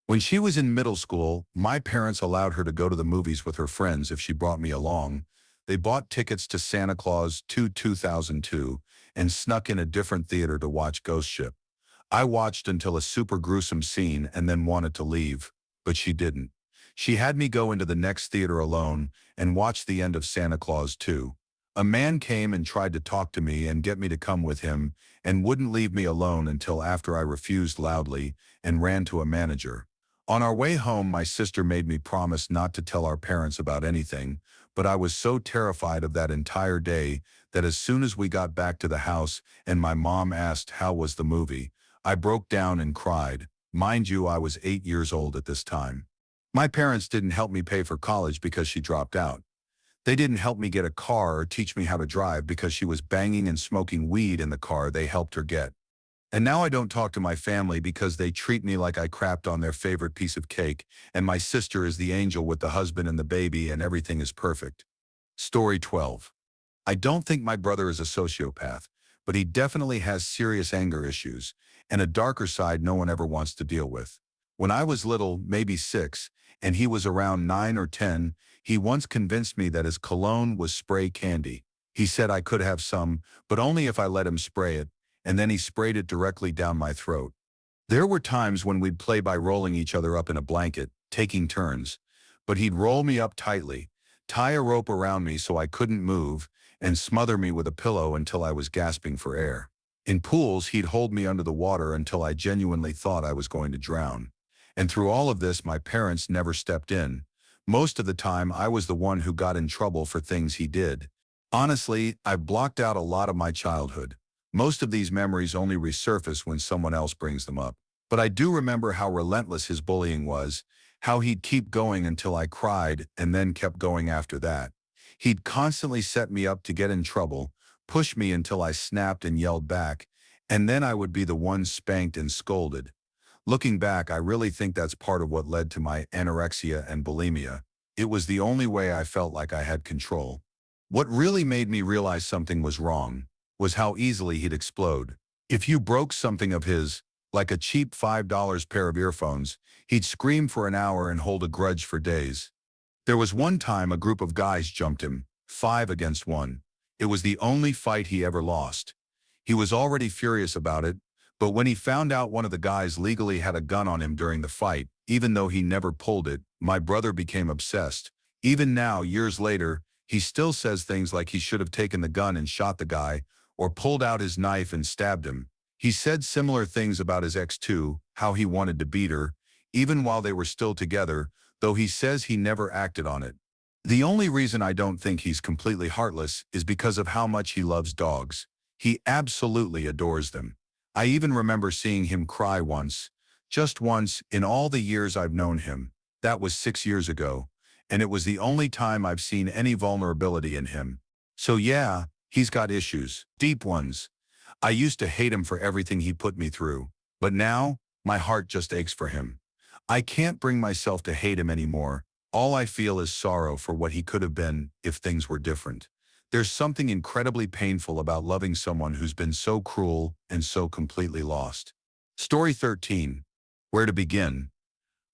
When she was in middle school, my parents allowed her to go to the movies with her friends if she brought me along. They bought tickets to Santa Claus 2 2002 and snuck in a different theater to watch Ghost Ship. I watched until a super gruesome scene and then wanted to leave, but she didn't. She had me go into the next theater alone and watch the end of Santa Claus 2. A man came and tried to talk to me and get me to come with him, and wouldn't leave me alone until after I refused loudly and ran to a manager. On our way home, my sister made me promise not to tell our parents about anything, but I was so terrified of that entire day that as soon as we got back to the house and my mom asked how was the movie, I broke down and cried. Mind you, I was 8 years old at this time. My parents didn't help me pay for college because she dropped out. They didn't help me get a car or teach me how to drive because she was banging and smoking weed in the car they helped her get. And now I don't talk to my family because they treat me like I crapped on their favorite piece of cake, and my sister is the angel with the husband and the baby and everything is perfect. Story 12. I don't think my brother is a sociopath, but he definitely has serious anger issues and a darker side no one ever wants to deal with. When I was little, maybe 6, and he was around 9 or 10, he once convinced me that his cologne was spray candy. He said I could have some, but only if I let him spray it, and then he sprayed it directly down my throat. There were times when we'd play by rolling each other up in a blanket, taking turns, but he'd roll me up tightly, tie a rope around me so I couldn't move, and smother me with a pillow until I was gasping for air. In pools, he'd hold me under the water until I genuinely thought I was going to drown. And through all of this, my parents never stepped in. Most of the time, I was the one who got in trouble for things he did. Honestly, I blocked out a lot of my childhood. Most of these memories only resurface when someone else brings them up. But I do remember how relentless his bullying was, how he'd keep going until I cried and then kept going after that. He'd constantly set me up to get in trouble, push me until I snapped and yelled back, and then I would be the one spanked and scolded. Looking back, I really think that's part of what led to my anorexia and bulimia. It was the only way I felt like I had control. What really made me realize something was wrong was how easily he'd explode. If you broke something of his, like a cheap $5 pair of earphones, he'd scream for an hour and hold a grudge for days. There was one time a group of guys jumped him, 5 against 1. It was the only fight he ever lost. He was already furious about it, but when he found out one of the guys legally had a gun on him during the fight, even though he never pulled it, my brother became obsessed. Even now, years later, he still says things like he should have taken the gun and shot the guy, or pulled out his knife and stabbed him. He said similar things about his ex too, how he wanted to beat her, even while they were still together, though he says he never acted on it. The only reason I don't think he's completely heartless is because of how much he loves dogs. He absolutely adores them. I even remember seeing him cry once, just once in all the years I've known him. That was 6 years ago, and it was the only time I've seen any vulnerability in him. So yeah, he's got issues, deep ones. I used to hate him for everything he put me through, but now, my heart just aches for him. I can't bring myself to hate him anymore. All I feel is sorrow for what he could have been if things were different. There's something incredibly painful about loving someone who's been so cruel and so completely lost. Story 13. Where to begin?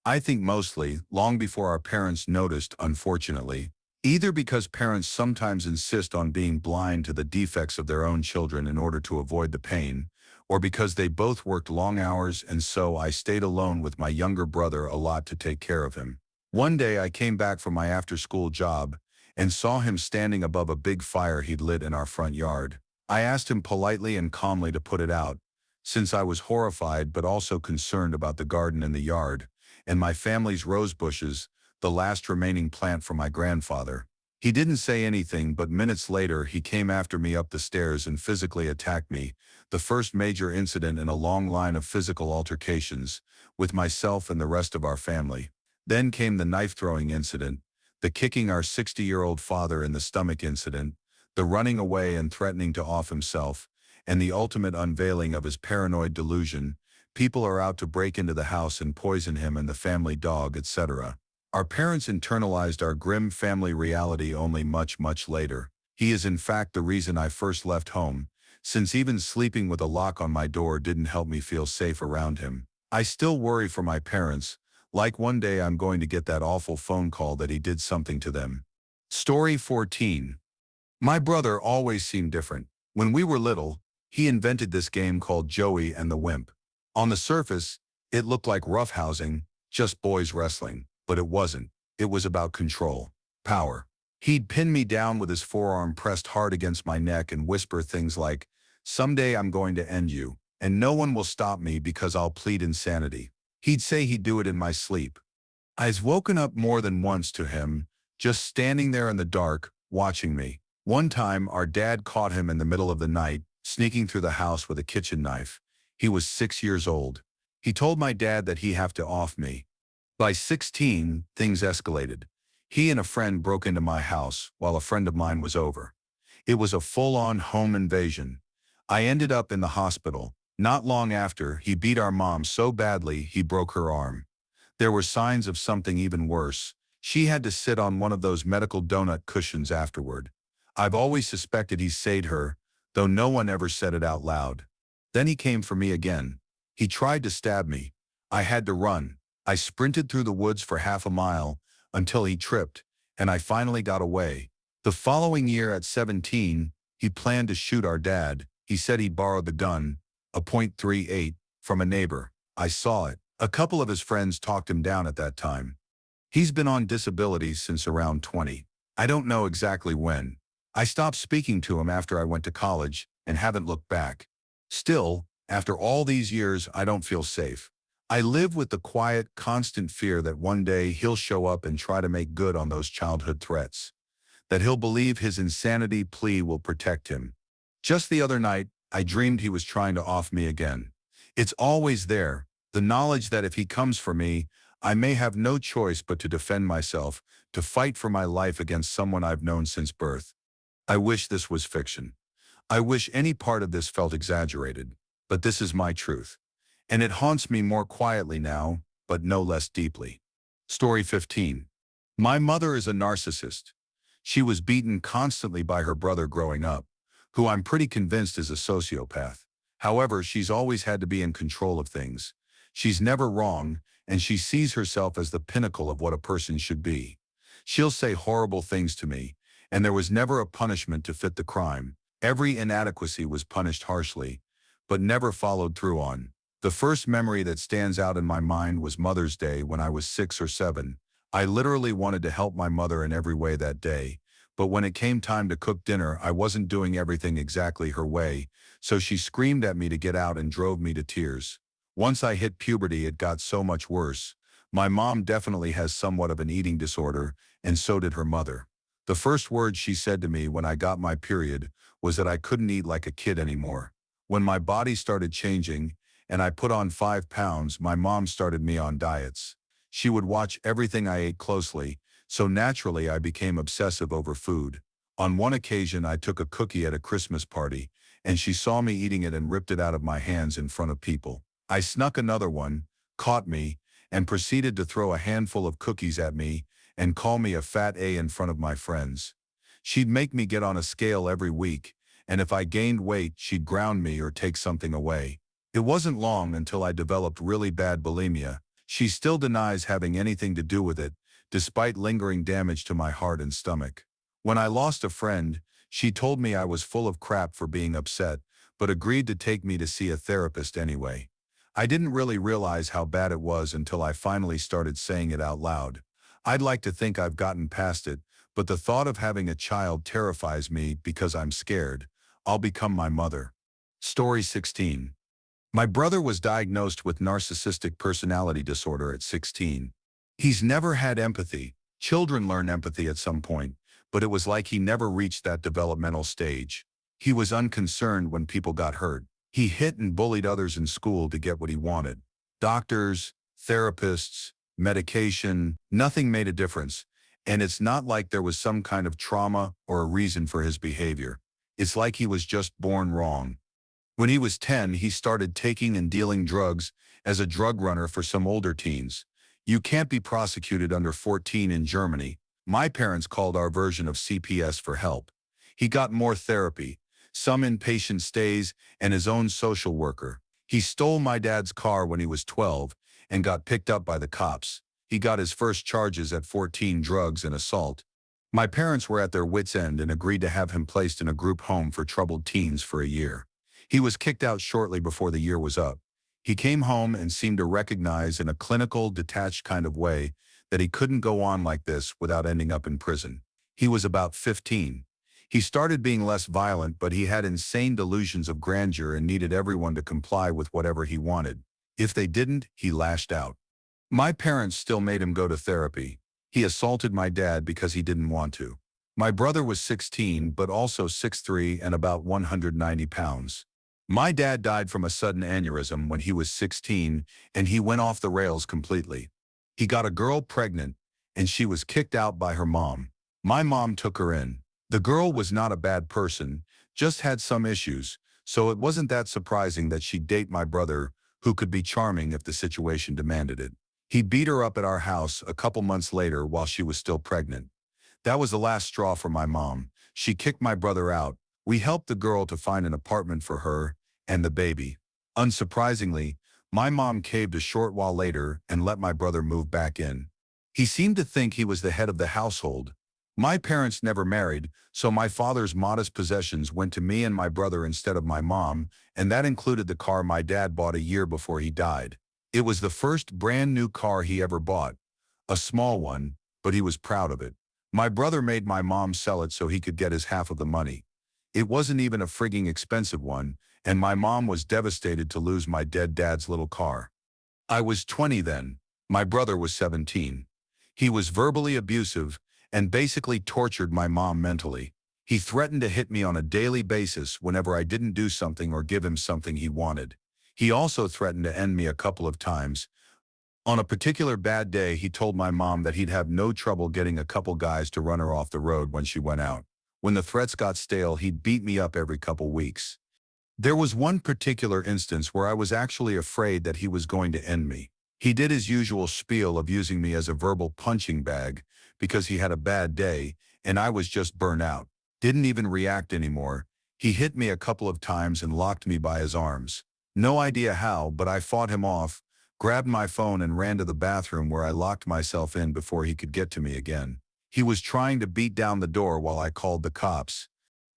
I think mostly, long before our parents noticed, unfortunately, either because parents sometimes insist on being blind to the defects of their own children in order to avoid the pain, or because they both worked long hours and so I stayed alone with my younger brother a lot to take care of him. One day I came back from my after-school job and saw him standing above a big fire he'd lit in our front yard. I asked him politely and calmly to put it out, since I was horrified but also concerned about the garden and the yard, and my family's rose bushes, the last remaining plant from my grandfather. He didn't say anything, but minutes later he came after me up the stairs and physically attacked me, the first major incident in a long line of physical altercations with myself and the rest of our family. Then came the knife-throwing incident, the kicking our 60-year-old father in the stomach incident, the running away and threatening to off himself, and the ultimate unveiling of his paranoid delusion. People are out to break into the house and poison him and the family dog, etc. Our parents internalized our grim family reality only much, much later. He is in fact the reason I first left home, since even sleeping with a lock on my door didn't help me feel safe around him. I still worry for my parents, like one day I'm going to get that awful phone call that he did something to them. Story 14. My brother always seemed different. When we were little, he invented this game called Joey and the Wimp. On the surface, it looked like roughhousing, just boys wrestling, but it wasn't. It was about control, power. He'd pin me down with his forearm pressed hard against my neck and whisper things like, "Someday I'm going to end you, and no one will stop me because I'll plead insanity." He'd say he'd do it in my sleep. I've woken up more than once to him, just standing there in the dark, watching me. One time, our dad caught him in the middle of the night, sneaking through the house with a kitchen knife. He was 6 years old. He told my dad that he'd have to off me. By 16, things escalated. He and a friend broke into my house while a friend of mine was over. It was a full-on home invasion. I ended up in the hospital. Not long after, he beat our mom so badly he broke her arm. There were signs of something even worse. She had to sit on one of those medical donut cushions afterward. I've always suspected he saved her, though no one ever said it out loud. Then he came for me again. He tried to stab me. I had to run. I sprinted through the woods for half a mile until he tripped, and I finally got away. The following year at 17, he planned to shoot our dad. He said he'd borrowed the gun, a .38, from a neighbor. I saw it. A couple of his friends talked him down at that time. He's been on disability since around 20. I don't know exactly when. I stopped speaking to him after I went to college and haven't looked back. Still, after all these years, I don't feel safe. I live with the quiet, constant fear that one day he'll show up and try to make good on those childhood threats. That he'll believe his insanity plea will protect him. Just the other night, I dreamed he was trying to off me again. It's always there, the knowledge that if he comes for me, I may have no choice but to defend myself, to fight for my life against someone I've known since birth. I wish this was fiction. I wish any part of this felt exaggerated, but this is my truth. And it haunts me more quietly now, but no less deeply. Story 15. My mother is a narcissist. She was beaten constantly by her brother growing up, who I'm pretty convinced is a sociopath. However, she's always had to be in control of things. She's never wrong, and she sees herself as the pinnacle of what a person should be. She'll say horrible things to me, and there was never a punishment to fit the crime. Every inadequacy was punished harshly, but never followed through on. The first memory that stands out in my mind was Mother's Day when I was 6 or 7. I literally wanted to help my mother in every way that day, but when it came time to cook dinner, I wasn't doing everything exactly her way, so she screamed at me to get out and drove me to tears. Once I hit puberty, it got so much worse. My mom definitely has somewhat of an eating disorder, and so did her mother. The first words she said to me when I got my period was that I couldn't eat like a kid anymore. When my body started changing, and I put on 5 pounds, my mom started me on diets. She would watch everything I ate closely, so naturally I became obsessive over food. On one occasion, I took a cookie at a Christmas party, and she saw me eating it and ripped it out of my hands in front of people. I snuck another one, caught me, and proceeded to throw a handful of cookies at me and call me a fat A in front of my friends. She'd make me get on a scale every week, and if I gained weight, she'd ground me or take something away. It wasn't long until I developed really bad bulimia. She still denies having anything to do with it, despite lingering damage to my heart and stomach. When I lost a friend, she told me I was full of crap for being upset, but agreed to take me to see a therapist anyway. I didn't really realize how bad it was until I finally started saying it out loud. I'd like to think I've gotten past it, but the thought of having a child terrifies me because I'm scared. I'll become my mother. Story 16. My brother was diagnosed with narcissistic personality disorder at 16. He's never had empathy. Children learn empathy at some point, but it was like he never reached that developmental stage. He was unconcerned when people got hurt. He hit and bullied others in school to get what he wanted. Doctors, therapists, medication, nothing made a difference. And it's not like there was some kind of trauma or a reason for his behavior. It's like he was just born wrong. When he was 10, he started taking and dealing drugs as a drug runner for some older teens. You can't be prosecuted under 14 in Germany. My parents called our version of CPS for help. He got more therapy, some inpatient stays, and his own social worker. He stole my dad's car when he was 12 and got picked up by the cops. He got his first charges at 14, drugs and assault. My parents were at their wits' end and agreed to have him placed in a group home for troubled teens for a year. He was kicked out shortly before the year was up. He came home and seemed to recognize in a clinical, detached kind of way that he couldn't go on like this without ending up in prison. He was about 15. He started being less violent, but he had insane delusions of grandeur and needed everyone to comply with whatever he wanted. If they didn't, he lashed out. My parents still made him go to therapy. He assaulted my dad because he didn't want to. My brother was 16, but also 6'3" and about 190 pounds. My dad died from a sudden aneurysm when he was 16, and he went off the rails completely. He got a girl pregnant, and she was kicked out by her mom. My mom took her in. The girl was not a bad person, just had some issues, so it wasn't that surprising that she'd date my brother, who could be charming if the situation demanded it. He beat her up at our house a couple months later while she was still pregnant. That was the last straw for my mom. She kicked my brother out. We helped the girl to find an apartment for her and the baby. Unsurprisingly, my mom caved a short while later and let my brother move back in. He seemed to think he was the head of the household. My parents never married, so my father's modest possessions went to me and my brother instead of my mom, and that included the car my dad bought a year before he died. It was the first brand new car he ever bought. A small one, but he was proud of it. My brother made my mom sell it so he could get his half of the money. It wasn't even a frigging expensive one, and my mom was devastated to lose my dead dad's little car. I was 20 then. My brother was 17. He was verbally abusive and basically tortured my mom mentally. He threatened to hit me on a daily basis whenever I didn't do something or give him something he wanted. He also threatened to end me a couple of times. On a particular bad day, he told my mom that he'd have no trouble getting a couple guys to run her off the road when she went out. When the threats got stale, he'd beat me up every couple weeks. There was one particular instance where I was actually afraid that he was going to end me. He did his usual spiel of using me as a verbal punching bag because he had a bad day and I was just burnt out. Didn't even react anymore. He hit me a couple of times and locked me by his arms. No idea how, but I fought him off, grabbed my phone and ran to the bathroom where I locked myself in before he could get to me again. He was trying to beat down the door while I called the cops.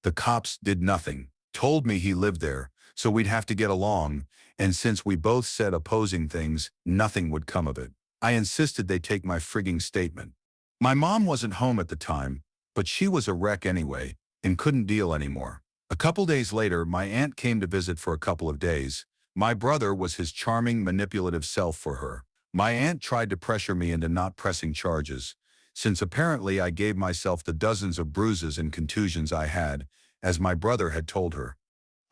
The cops did nothing, told me he lived there, so we'd have to get along, and since we both said opposing things, nothing would come of it. I insisted they take my frigging statement. My mom wasn't home at the time, but she was a wreck anyway, and couldn't deal anymore. A couple days later, my aunt came to visit for a couple of days. My brother was his charming, manipulative self for her. My aunt tried to pressure me into not pressing charges, since apparently I gave myself the dozens of bruises and contusions I had, as my brother had told her.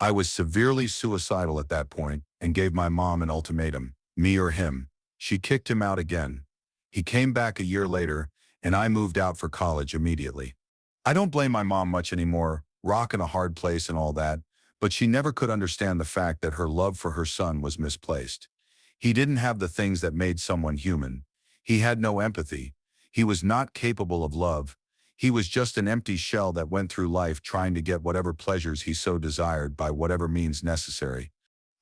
I was severely suicidal at that point and gave my mom an ultimatum, me or him. She kicked him out again. He came back a year later, and I moved out for college immediately. I don't blame my mom much anymore, rock in a hard place and all that, but she never could understand the fact that her love for her son was misplaced. He didn't have the things that made someone human. He had no empathy. He was not capable of love. He was just an empty shell that went through life trying to get whatever pleasures he so desired by whatever means necessary.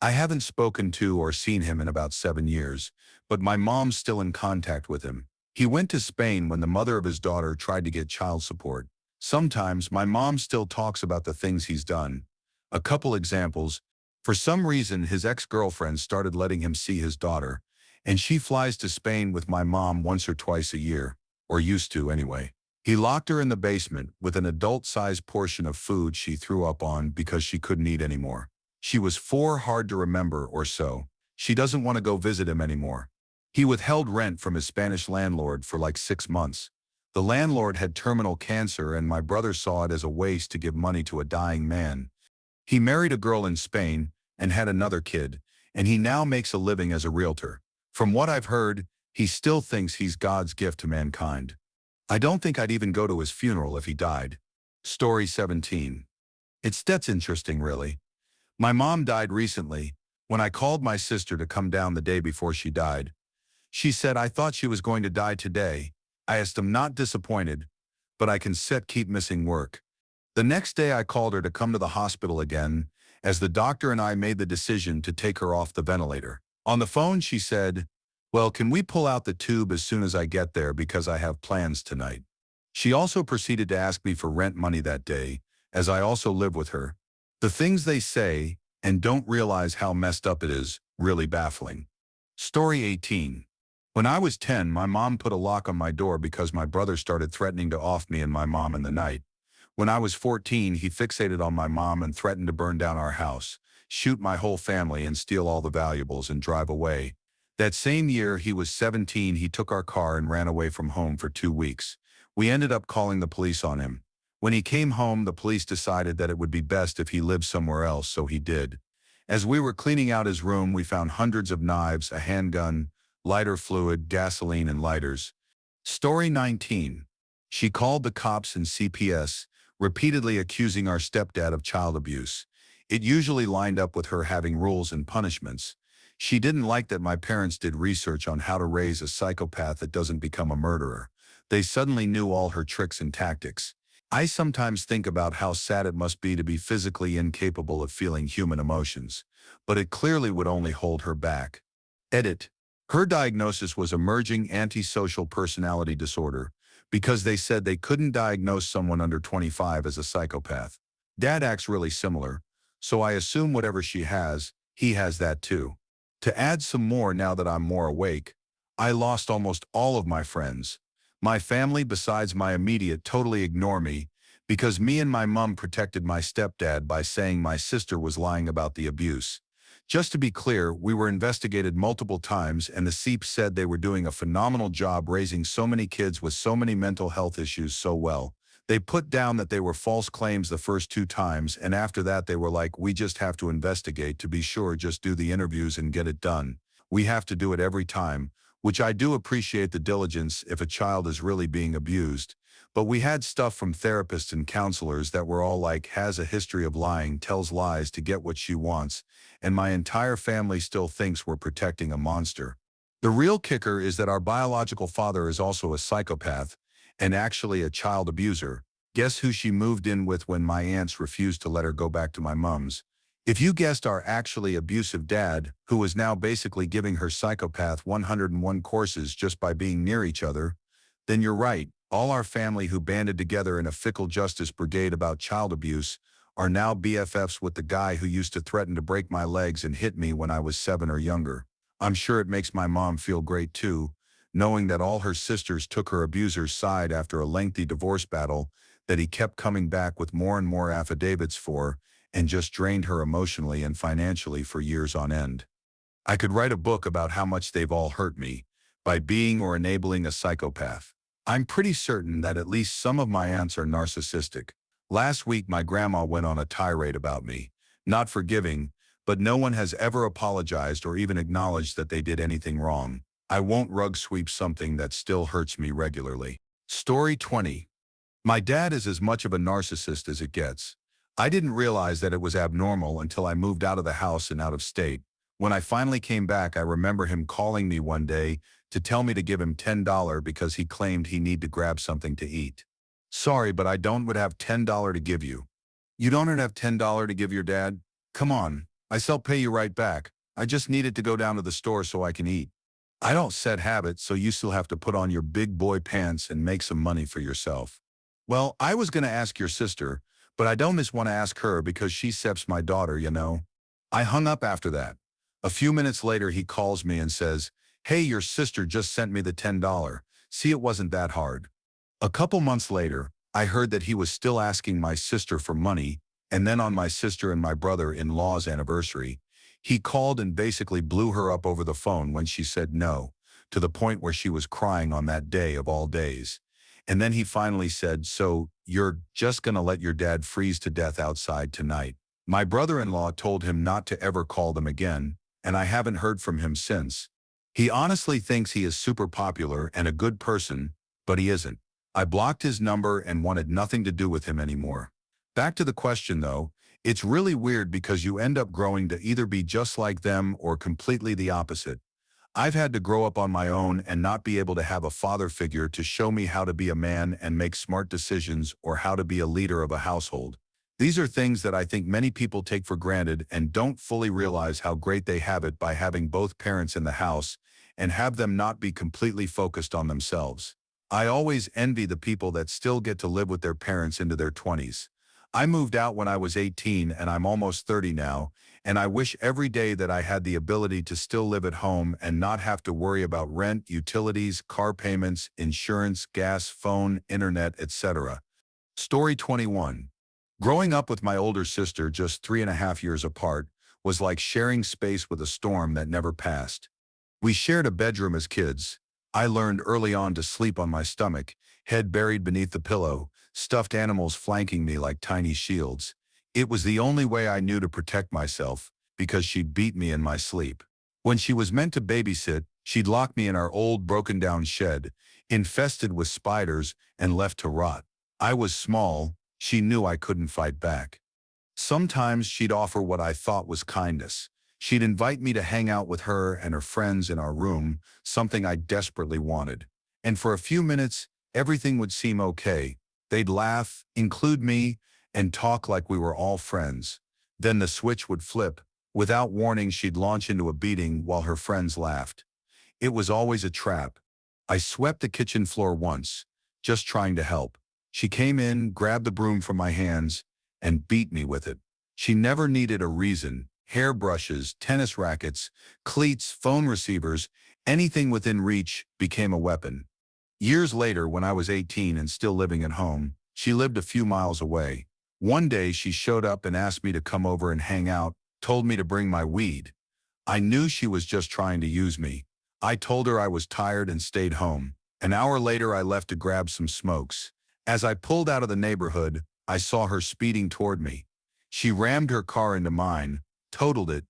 I haven't spoken to or seen him in about 7 years, but my mom's still in contact with him. He went to Spain when the mother of his daughter tried to get child support. Sometimes my mom still talks about the things he's done. A couple examples. For some reason, his ex-girlfriend started letting him see his daughter, and she flies to Spain with my mom once or twice a year, or used to anyway. He locked her in the basement with an adult-sized portion of food she threw up on because she couldn't eat anymore. She was 4 hard to remember or so. She doesn't want to go visit him anymore. He withheld rent from his Spanish landlord for like 6 months. The landlord had terminal cancer and my brother saw it as a waste to give money to a dying man. He married a girl in Spain and had another kid, and he now makes a living as a realtor. From what I've heard, he still thinks he's God's gift to mankind. I don't think I'd even go to his funeral if he died. Story 17. That's interesting, really. My mom died recently. When I called my sister to come down the day before she died, she said, "I thought she was going to die today." I asked him, not disappointed, but I can keep missing work. The next day I called her to come to the hospital again, as the doctor and I made the decision to take her off the ventilator. On the phone she said, "Well, can we pull out the tube as soon as I get there because I have plans tonight?" She also proceeded to ask me for rent money that day, as I also live with her. The things they say, and don't realize how messed up it is, really baffling. Story 18. When I was 10, my mom put a lock on my door because my brother started threatening to off me and my mom in the night. When I was 14, he fixated on my mom and threatened to burn down our house, shoot my whole family and steal all the valuables and drive away. That same year he was 17, he took our car and ran away from home for 2 weeks. We ended up calling the police on him. When he came home, the police decided that it would be best if he lived somewhere else, so he did. As we were cleaning out his room, we found hundreds of knives, a handgun, lighter fluid, gasoline, and lighters. Story 19. She called the cops and CPS, repeatedly accusing our stepdad of child abuse. It usually lined up with her having rules and punishments. She didn't like that my parents did research on how to raise a psychopath that doesn't become a murderer. They suddenly knew all her tricks and tactics. I sometimes think about how sad it must be to be physically incapable of feeling human emotions, but it clearly would only hold her back. Edit. Her diagnosis was emerging antisocial personality disorder because they said they couldn't diagnose someone under 25 as a psychopath. Dad acts really similar, so I assume whatever she has, he has that too. To add some more now that I'm more awake, I lost almost all of my friends. My family, besides my immediate, totally ignore me because me and my mom protected my stepdad by saying my sister was lying about the abuse. Just to be clear, we were investigated multiple times and the CPS said they were doing a phenomenal job raising so many kids with so many mental health issues so well. They put down that they were false claims the first 2 times, and after that they were like, "We just have to investigate to be sure, just do the interviews and get it done. We have to do it every time," which I do appreciate the diligence if a child is really being abused. But we had stuff from therapists and counselors that were all like, "Has a history of lying, tells lies to get what she wants," and my entire family still thinks we're protecting a monster. The real kicker is that our biological father is also a psychopath, and actually a child abuser. Guess who she moved in with when my aunts refused to let her go back to my mom's? If you guessed our actually abusive dad, who is now basically giving her psychopath 101 courses just by being near each other, then you're right. All our family who banded together in a fickle justice brigade about child abuse are now BFFs with the guy who used to threaten to break my legs and hit me when I was 7 or younger. I'm sure it makes my mom feel great too, knowing that all her sisters took her abuser's side after a lengthy divorce battle that he kept coming back with more and more affidavits for, and just drained her emotionally and financially for years on end. I could write a book about how much they've all hurt me by being or enabling a psychopath. I'm pretty certain that at least some of my aunts are narcissistic. Last week my grandma went on a tirade about me, not forgiving, but no one has ever apologized or even acknowledged that they did anything wrong. I won't rug sweep something that still hurts me regularly. Story 20. My dad is as much of a narcissist as it gets. I didn't realize that it was abnormal until I moved out of the house and out of state. When I finally came back, I remember him calling me one day to tell me to give him $10 because he claimed he need to grab something to eat. Sorry, but I don't would have $10 to give you. You don't have $10 to give your dad? Come on, I'll pay you right back. I just needed to go down to the store so I can eat. I don't set habits, so you still have to put on your big boy pants and make some money for yourself. Well, I was going to ask your sister, but I don't want to ask her because she seps my daughter, you know. I hung up after that. A few minutes later, he calls me and says, "Hey, your sister just sent me the $10. See, it wasn't that hard." A couple months later, I heard that he was still asking my sister for money, and then on my sister and my brother-in-law's anniversary, he called and basically blew her up over the phone when she said no, to the point where she was crying on that day of all days. And then he finally said, "So, you're just gonna let your dad freeze to death outside tonight?" My brother-in-law told him not to ever call them again, and I haven't heard from him since. He honestly thinks he is super popular and a good person, but he isn't. I blocked his number and wanted nothing to do with him anymore. Back to the question though, it's really weird because you end up growing to either be just like them or completely the opposite. I've had to grow up on my own and not be able to have a father figure to show me how to be a man and make smart decisions or how to be a leader of a household. These are things that I think many people take for granted and don't fully realize how great they have it by having both parents in the house and have them not be completely focused on themselves. I always envy the people that still get to live with their parents into their 20s. I moved out when I was 18 and I'm almost 30 now, and I wish every day that I had the ability to still live at home and not have to worry about rent, utilities, car payments, insurance, gas, phone, internet, etc. Story 21. Growing up with my older sister just 3.5 years apart was like sharing space with a storm that never passed. We shared a bedroom as kids. I learned early on to sleep on my stomach, head buried beneath the pillow, stuffed animals flanking me like tiny shields. It was the only way I knew to protect myself, because she'd beat me in my sleep. When she was meant to babysit, she'd lock me in our old broken-down shed, infested with spiders and left to rot. I was small, she knew I couldn't fight back. Sometimes she'd offer what I thought was kindness. She'd invite me to hang out with her and her friends in our room, something I desperately wanted. And for a few minutes, everything would seem okay. They'd laugh, include me, and talk like we were all friends. Then the switch would flip. Without warning, she'd launch into a beating while her friends laughed. It was always a trap. I swept the kitchen floor once, just trying to help. She came in, grabbed the broom from my hands, and beat me with it. She never needed a reason. Hairbrushes, tennis rackets, cleats, phone receivers, anything within reach became a weapon. Years later, when I was 18 and still living at home, she lived a few miles away. One day she showed up and asked me to come over and hang out, told me to bring my weed. I knew she was just trying to use me. I told her I was tired and stayed home. An hour later, I left to grab some smokes. As I pulled out of the neighborhood, I saw her speeding toward me. She rammed her car into mine, totaled it.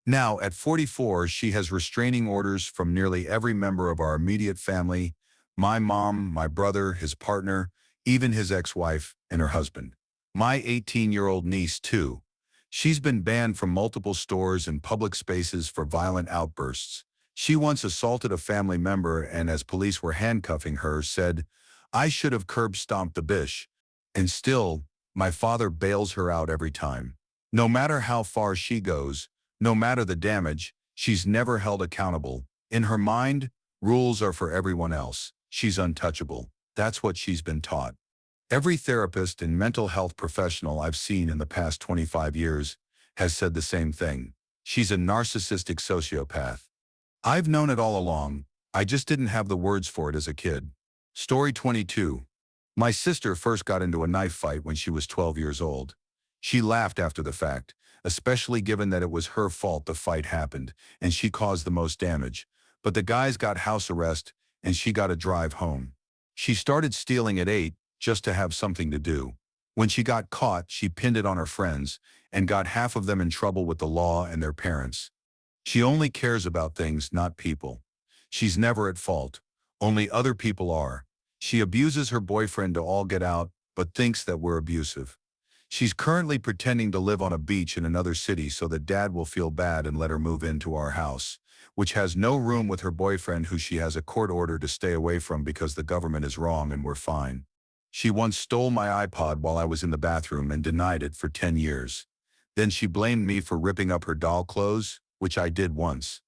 Now, at 44, she has restraining orders from nearly every member of our immediate family, my mom, my brother, his partner, even his ex-wife and her husband. My 18-year-old niece, too. She's been banned from multiple stores and public spaces for violent outbursts. She once assaulted a family member and, as police were handcuffing her, said, "I should have curb-stomped the bitch." And still, my father bails her out every time. No matter how far she goes, no matter the damage, she's never held accountable. In her mind, rules are for everyone else. She's untouchable. That's what she's been taught. Every therapist and mental health professional I've seen in the past 25 years has said the same thing. She's a narcissistic sociopath. I've known it all along. I just didn't have the words for it as a kid. Story 22. My sister first got into a knife fight when she was 12 years old. She laughed after the fact, especially given that it was her fault the fight happened and she caused the most damage. But the guys got house arrest and she got a drive home. She started stealing at 8 just to have something to do. When she got caught, she pinned it on her friends and got half of them in trouble with the law and their parents. She only cares about things, not people. She's never at fault. Only other people are. She abuses her boyfriend to all get out, but thinks that we're abusive. She's currently pretending to live on a beach in another city so that Dad will feel bad and let her move into our house, which has no room with her boyfriend who she has a court order to stay away from because the government is wrong and we're fine. She once stole my iPod while I was in the bathroom and denied it for 10 years. Then she blamed me for ripping up her doll clothes, which I did once.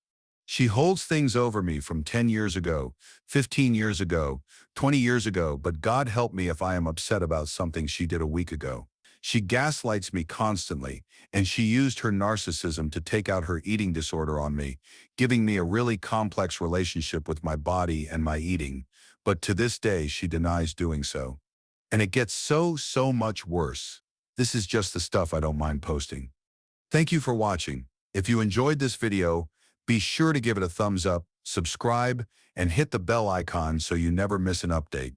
She holds things over me from 10 years ago, 15 years ago, 20 years ago, but God help me if I am upset about something she did a week ago. She gaslights me constantly, and she used her narcissism to take out her eating disorder on me, giving me a really complex relationship with my body and my eating, but to this day she denies doing so. And it gets so much worse. This is just the stuff I don't mind posting. Thank you for watching. If you enjoyed this video, be sure to give it a thumbs up, subscribe, and hit the bell icon so you never miss an update.